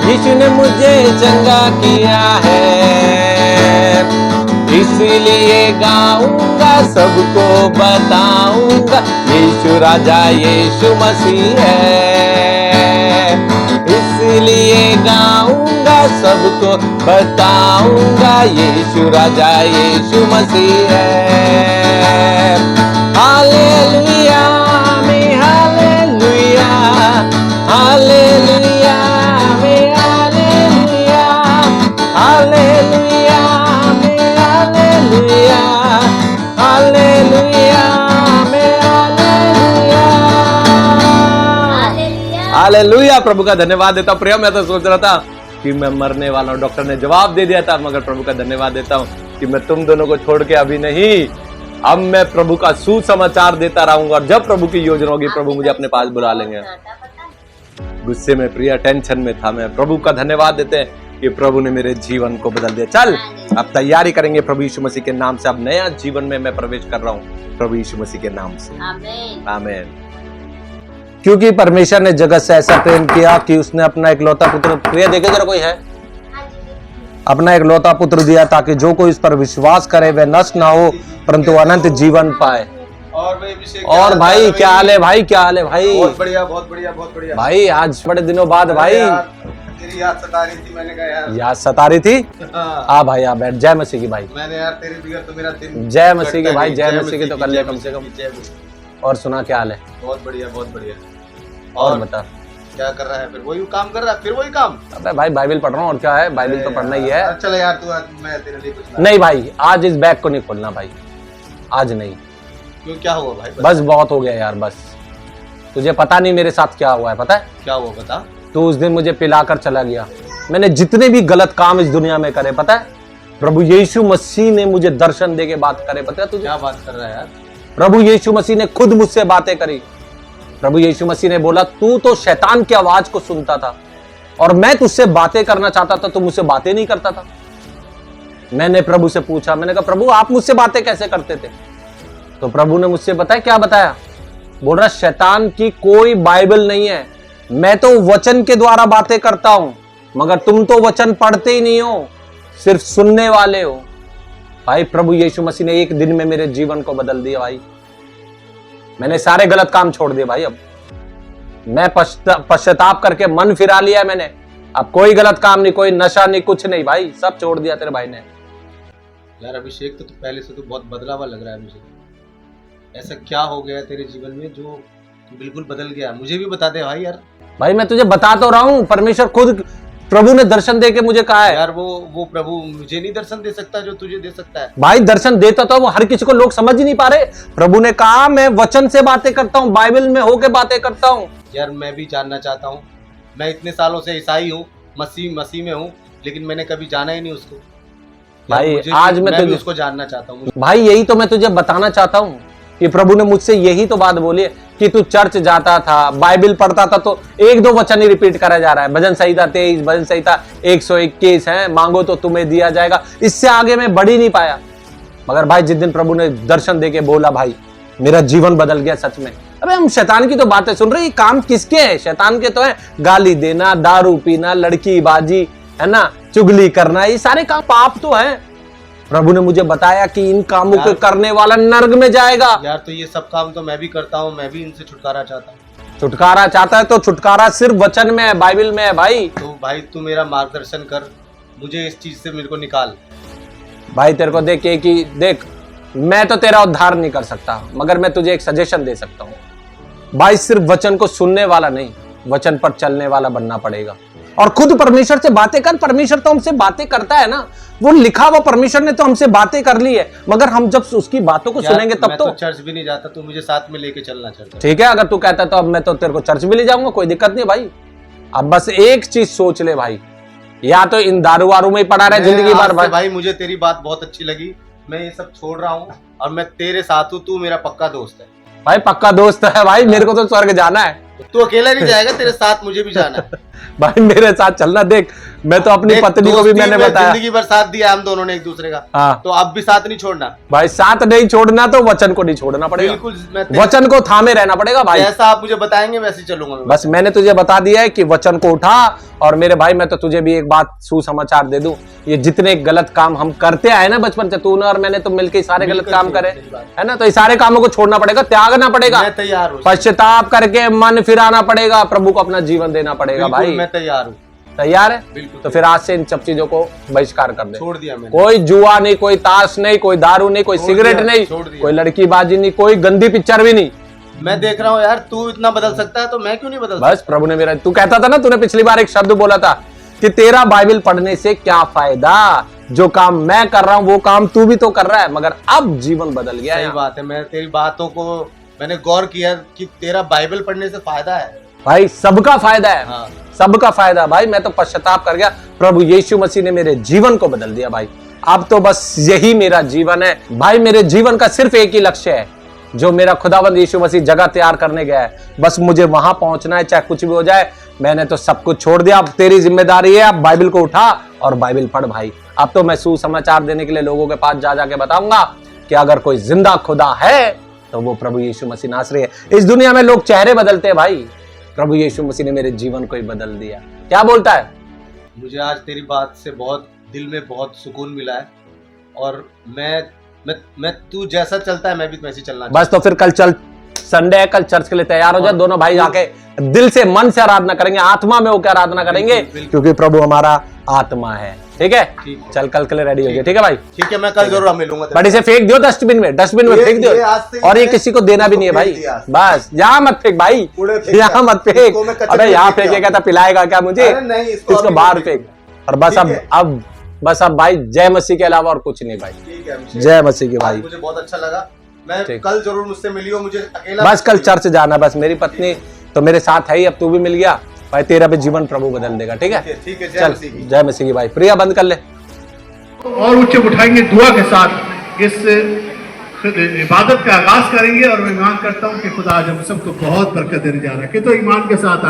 यीशु ने मुझे चंगा किया है। इसलिए गाऊंगा, सबको बताऊंगा, यीशु राजा यीशु मसीह है। इसलिए गाऊंगा, सबको बताऊंगा, यीशु राजा यीशु मसीह है। हालेलुया में हालेलुया, हालेलुया में हालेलुया, हालेलुया में हालेलुया, हालेलुया में हालेलुया। हालेलुया, प्रभु का धन्यवाद देता हूं। प्रिया, मैं तो सोच रहा था कि मैं मरने वाला हूं, डॉक्टर ने जवाब दे दिया था, मगर प्रभु का धन्यवाद देता हूं कि मैं तुम दोनों को छोड़ के अभी नहीं, अब मैं प्रभु का सुसमाचार देता रहूंगा। और जब प्रभु की योजना होगी प्रभु मुझे अपने पास बुला लेंगे। गुस्से में प्रिया, टेंशन में था मैं। प्रभु का धन्यवाद देते हैं कि प्रभु ने मेरे जीवन को बदल दिया। चल अब तैयारी करेंगे प्रभु यीशु मसीह के नाम से। अब नया जीवन में मैं प्रवेश कर रहा हूँ प्रभु यीशु मसीह के नाम से। आमीन। आमीन। क्योंकि परमेश्वर ने जगत से ऐसा प्रेम किया कि उसने अपना इकलौता पुत्र, प्रिय देखे जरा कोई है, अपना इकलौता पुत्र दिया ताकि जो कोई इस पर विश्वास करे वह नष्ट ना हो परंतु अनंत जीवन पाए। और भाई क्या हाल है भाई, क्या हाल है भाई? बहुत बढ़िया, बहुत बढ़िया, बहुत बढ़िया भाई। आज बड़े दिनों बाद भाई, तेरी याद सता रही थी, मैंने कहा यार याद सता रही थी। आ भाई आ बैठ। जय मसीह की भाई। मैंने यार तेरे बगैर तो मेरा दिन। जय मसीह के भाई, जय मसीह की तो कर लिया कम से कम। और सुना क्या हाल है? बहुत बढ़िया, बहुत बढ़िया। और बता क्या कर रहा है? फिर वही काम कर रहा है, फिर वही काम। अबे भाई बाइबल पढ़ रहा हूँ, और क्या है, बाइबल तो पढ़ना ही है। चलो यार तू, मैं तेरे लिए कुछ नहीं भाई, आज इस बैग को नहीं खोलना भाई, आज नहीं। क्यों, क्या हुआ भाई? बस बहुत हो गया यार, बस। तुझे पता नहीं मेरे साथ क्या हुआ है, पता है क्या हुआ? बता। तू उस दिन मुझे पिलाकर चला गया। मैंने जितने भी गलत काम इस दुनिया में करे, पता है, प्रभु यीशु मसीह ने मुझे दर्शन दे के बात करे। पता है तुझे? क्या बात कर रहा है यार? प्रभु यीशु मसीह ने खुद मुझसे बातें करी। प्रभु यीशु मसीह ने बोला तू तो शैतान की आवाज को सुनता था और मैं तुझसे बातें करना चाहता था, तो मुझसे बातें नहीं करता था। मैंने प्रभु से पूछा, मैंने कहा प्रभु आप मुझसे बातें कैसे करते थे? तो प्रभु ने मुझसे बताया, क्या बताया? बोल रहा शैतान की कोई बाइबल नहीं है, मैं तो वचन के द्वारा बातें करता हूं, मगर तुम तो वचन पढ़ते ही नहीं हो, सिर्फ सुनने वाले हो। भाई प्रभु यीशु मसीह ने एक दिन में मेरे जीवन को बदल दिया भाई। मैंने सारे गलत काम छोड़ दिए भाई। अब मैं पश्चाताप करके मन फिरा लिया मैंने। अब कोई गलत काम नहीं, कोई नशा नहीं, कुछ नहीं भाई, सब छोड़ दिया तेरे भाई ने। यार अभिषेक, तो पहले से तो बहुत बदला हुआ लग रहा है मुझे। ऐसा क्या हो गया तेरे जीवन में जो बिल्कुल बदल गया? मुझे भी बता दे भाई। यार भाई मैं तुझे बता तो रहा हूँ, परमेश्वर खुद प्रभु ने दर्शन दे के मुझे कहा है। यार वो प्रभु मुझे नहीं दर्शन दे सकता जो तुझे दे सकता है। भाई दर्शन देता तो वो हर किसी को लोग समझ ही नहीं पा रहे। प्रभु ने कहा मैं वचन से बातें करता हूँ, बाइबल में होके बातें करता हूँ। यार मैं भी जानना चाहता हूँ। मैं इतने सालों से ईसाई हूँ, मसीह में हूँ, लेकिन मैंने कभी जाना ही नहीं उसको। भाई आज मैं भी उसको जानना चाहता हूँ। भाई यही तो मैं तुझे बताना चाहता हूँ कि प्रभु ने मुझसे यही तो बात बोली है कि तू चर्च जाता था, बाइबल पढ़ता था, तो एक दो वचन ही रिपीट करा जा रहा है। भजन संहिता 23, भजन संहिता 121 है, मांगो तो तुम्हें दिया जाएगा। इससे आगे मैं बढ़ ही नहीं पाया। मगर भाई जिस दिन प्रभु ने दर्शन देके बोला, भाई मेरा जीवन बदल गया सच में। अबे हम शैतान की तो बातें सुन रहे, ये काम किसके हैं? शैतान के तो है। गाली देना, दारू पीना, लड़की बाजी, है ना, चुगली करना, ये सारे काम पाप तो है। प्रभु ने मुझे बताया कि इन कामों को करने वाला नरक में जाएगा। यार तो ये सब काम तो मैं भी करता हूँ, मैं भी इनसे छुटकारा चाहता हूँ। छुटकारा चाहता है तो छुटकारा सिर्फ वचन में है, बाइबल में है भाई। तो भाई तू मेरा मार्गदर्शन कर, मुझे इस चीज से मेरे को निकाल। भाई तेरे को देख मैं तो तेरा उद्धार नहीं कर सकता, मगर मैं तुझे एक सजेशन दे सकता हूँ। भाई सिर्फ वचन को सुनने वाला नहीं, वचन पर चलने वाला बनना पड़ेगा। और खुद परमेश्वर से बातें कर। परमेश्वर तो हमसे बातें करता है ना, वो लिखा हुआ परमेश्वर ने तो हमसे बातें कर ली है, मगर हम जब उसकी बातों को सुनेंगे तब मैं तो चर्च भी नहीं जाता, तू मुझे साथ में लेके चलना चाहता। ठीक है, अगर तू कहता तो अब मैं तो तेरे को चर्च भी ले जाऊंगा, कोई दिक्कत नहीं भाई। अब बस एक चीज सोच ले भाई, या तो इन दारू वारू में ही पड़ा रहे जिंदगी भर। भाई मुझे तेरी बात बहुत अच्छी लगी, मैं ये सब छोड़ रहा हूँ और मैं तेरे साथ हूँ। तू मेरा पक्का दोस्त है भाई, पक्का दोस्त है भाई। मेरे को तो स्वर्ग जाना है। तू अकेला नहीं जाएगा, तेरे साथ मुझे भी जाना है। भाई मेरे साथ चलना। देख मैं तो अपनी पत्नी को भी मैंने बताया, जिंदगी भर साथ दिया हम दोनों ने एक दूसरे का। हाँ। तो अब भी साथ नहीं छोड़ना भाई। साथ नहीं छोड़ना तो वचन को नहीं छोड़ना पड़ेगा। बिल्कुल, वचन को थामे रहना पड़ेगा भाई। जैसा आप मुझे बताएंगे वैसे ही चलूंगा मैं। बस मैंने तुझे बता दिया है कि वचन को उठा। और मेरे भाई मैं तो तुझे भी एक बात सुसमाचार दे दूं, ये जितने गलत काम हम करते आए ना बचपन से, तूने और मैंने तो मिलकर सारे गलत काम करे है ना, तो ये सारे कामों को छोड़ना पड़ेगा, त्यागना पड़ेगा। मैं तैयार हूँ। पश्चाताप करके मन फिराना पड़ेगा, प्रभु को अपना जीवन देना पड़ेगा भाई। मैं तैयार हूँ। तैयार है? तो फिर आज से इन सब चीजों को बहिष्कार कर दे। छोड़ दिया मैंने। कोई जुआ नहीं, कोई ताश नहीं, कोई दारू नहीं, कोई सिगरेट नहीं, कोई लड़की बाजी नहीं, कोई गंदी पिक्चर भी नहीं। मैं देख रहा हूँ यार, तू इतना बदल सकता है तो मैं क्यों नहीं बदल बस प्रभु ने मेरा, तू कहता था ना, तूने पिछली बार एक शब्द बोला था कि तेरा बाइबल पढ़ने से क्या फायदा, जो काम मैं कर रहा हूँ वो काम तू भी तो कर रहा है। मगर अब जीवन बदल गया। सही बात है, मैं तेरी बातों को मैंने गौर किया कि तेरा बाइबल पढ़ने से फायदा है भाई, सबका फायदा है। हाँ। सबका फायदा भाई। मैं तो पश्चाताप कर गया, प्रभु यीशु मसीह ने मेरे जीवन को बदल दिया भाई। अब तो बस यही मेरा जीवन है भाई। मेरे जीवन का सिर्फ एक ही लक्ष्य है, जो मेरा खुदावंद यीशु मसीह जगह तैयार करने गया है, बस मुझे वहां पहुंचना है, चाहे कुछ भी हो जाए। मैंने तो सब कुछ छोड़ दिया, अब तेरी जिम्मेदारी है। अब बाइबल को उठा और बाइबल पढ़ भाई। अब तो मैं सुसमाचार देने के लिए लोगों के पास जा जाके बताऊंगा कि अगर कोई जिंदा खुदा है तो वो प्रभु यीशु मसीह नासरी है। इस दुनिया में लोग चेहरे बदलते हैं भाई, प्रभु यीशु मसीह ने मेरे जीवन को ही बदल दिया। क्या बोलता है? मुझे आज तेरी बात से बहुत दिल में बहुत सुकून मिला है, और मैं तू जैसा चलता है मैं भी वैसे चलना। बस तो फिर कल चल, संडे है, कल चर्च के लिए तैयार हो जाए। दोनों भाई जाके दिल से मन से आराधना करेंगे, आत्मा में होकर आराधना करेंगे, क्योंकि प्रभु हमारा आत्मा है। ठीक है, चल कल के लिए रेडी हो गया। ठीक है भाई, ठीक है, मैं कल जरूर मिलूंगा। बट इसे फेंक दियो डस्टबिन में फेंक दियो। और ये किसी को देना भी नहीं है भाई। बस यहाँ मत फेंक भाई, यहाँ मत फेंक। अबे यहाँ फेंकेगा तो पिलाएगा क्या मुझे? इसको बाहर फेंक। और बस अब भाई जय मसीह के अलावा और कुछ नहीं भाई। जय मसीह की भाई। मुझे बहुत अच्छा लगा, मैं कल जरूर मुझसे मिलियो। मुझे अकेला बस कल चर्च जाना। बस मेरी पत्नी तो मेरे साथ है ही, अब तू भी मिल गया भाई, तेरा भी जीवन प्रभु बदल देगा। ठीक है, चल जय मसीह की भाई। प्रिया बंद कर ले और ऊंचे उठाएंगे दुआ के साथ, इस इबादत का आगाज करेंगे। और मैं ईमान करता हूं कि खुदा आज हम सबको बहुत बरकत देने जा रहा है। कि तो ईमान के साथ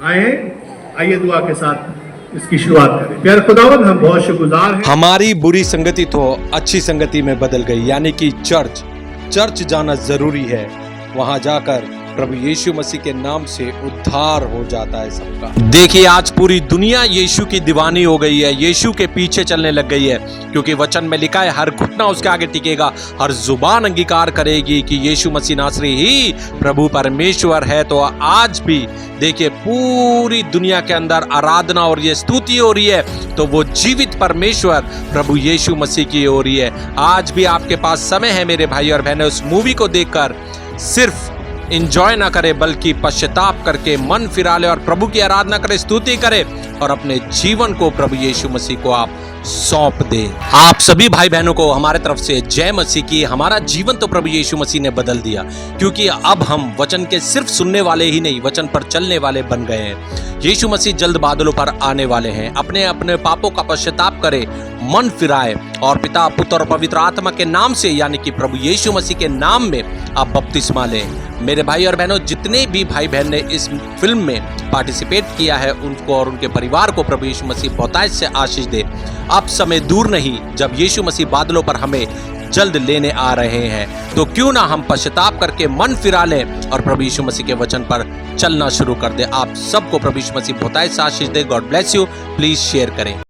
आइए दुआ के साथ इसकी शुरुआत करें। प्यारे खुदावंद, हम बहुत शुक्रगुजार हैं। हमारी बुरी संगति तो अच्छी संगति में बदल गई, यानी कि चर्च जाना जरूरी है। वहां जाकर प्रभु यीशु मसीह के नाम से उद्धार हो जाता है सबका। देखिए आज पूरी दुनिया यीशु की दीवानी हो गई है, यीशु के पीछे चलने लग गई है, क्योंकि वचन में लिखा है हर घुटना उसके आगे टिकेगा, हर जुबान अंगीकार करेगी कि यीशु मसीह नासरी ही प्रभु परमेश्वर है। तो आज भी देखिए पूरी दुनिया के अंदर आराधना और ये स्तुति हो रही है, तो वो जीवित परमेश्वर प्रभु यीशु मसीह की हो रही है। आज भी आपके पास समय है मेरे भाई और बहनें, उस मूवी को देखकर सिर्फ एंजॉय ना करे, बल्कि पश्चाताप करके मन फिरा ले और प्रभु की आराधना करे, स्तुति करे और अपने जीवन को प्रभु यीशु मसीह को आप सौंप दे। आप सभी भाई बहनों को हमारे तरफ से जय मसीह की। हमारा जीवन तो प्रभु यीशु मसीह ने बदल दिया, क्योंकि अब हम वचन के सिर्फ सुनने वाले ही नहीं, वचन पर चलने वाले बन गए हैं। यीशु मसीह जल्द बादलों पर आने वाले हैं। अपने अपने पापों का पश्चाताप करें, मन फिराए और पिता, पुत्र और पवित्र आत्मा के नाम से, यानी कि प्रभु यीशु मसीह के नाम में आप बपतिस्मा लें। मेरे भाई और बहनों, जितने भी भाई बहन ने इस फिल्म में पार्टिसिपेट किया है, उनको और उनके परिवार को प्रभु यीशु मसीह बहुतायत से आशीष दे। अब समय दूर नहीं जब यीशु मसीह बादलों पर हमें जल्द लेने आ रहे हैं, तो क्यों ना हम पश्चाताप करके मन फिरा लें और प्रभु यीशु मसीह के वचन पर चलना शुरू कर दे। आप सबको प्रभु यीशु मसीह बहुतायत से आशीष दे। God bless you. Please share करें।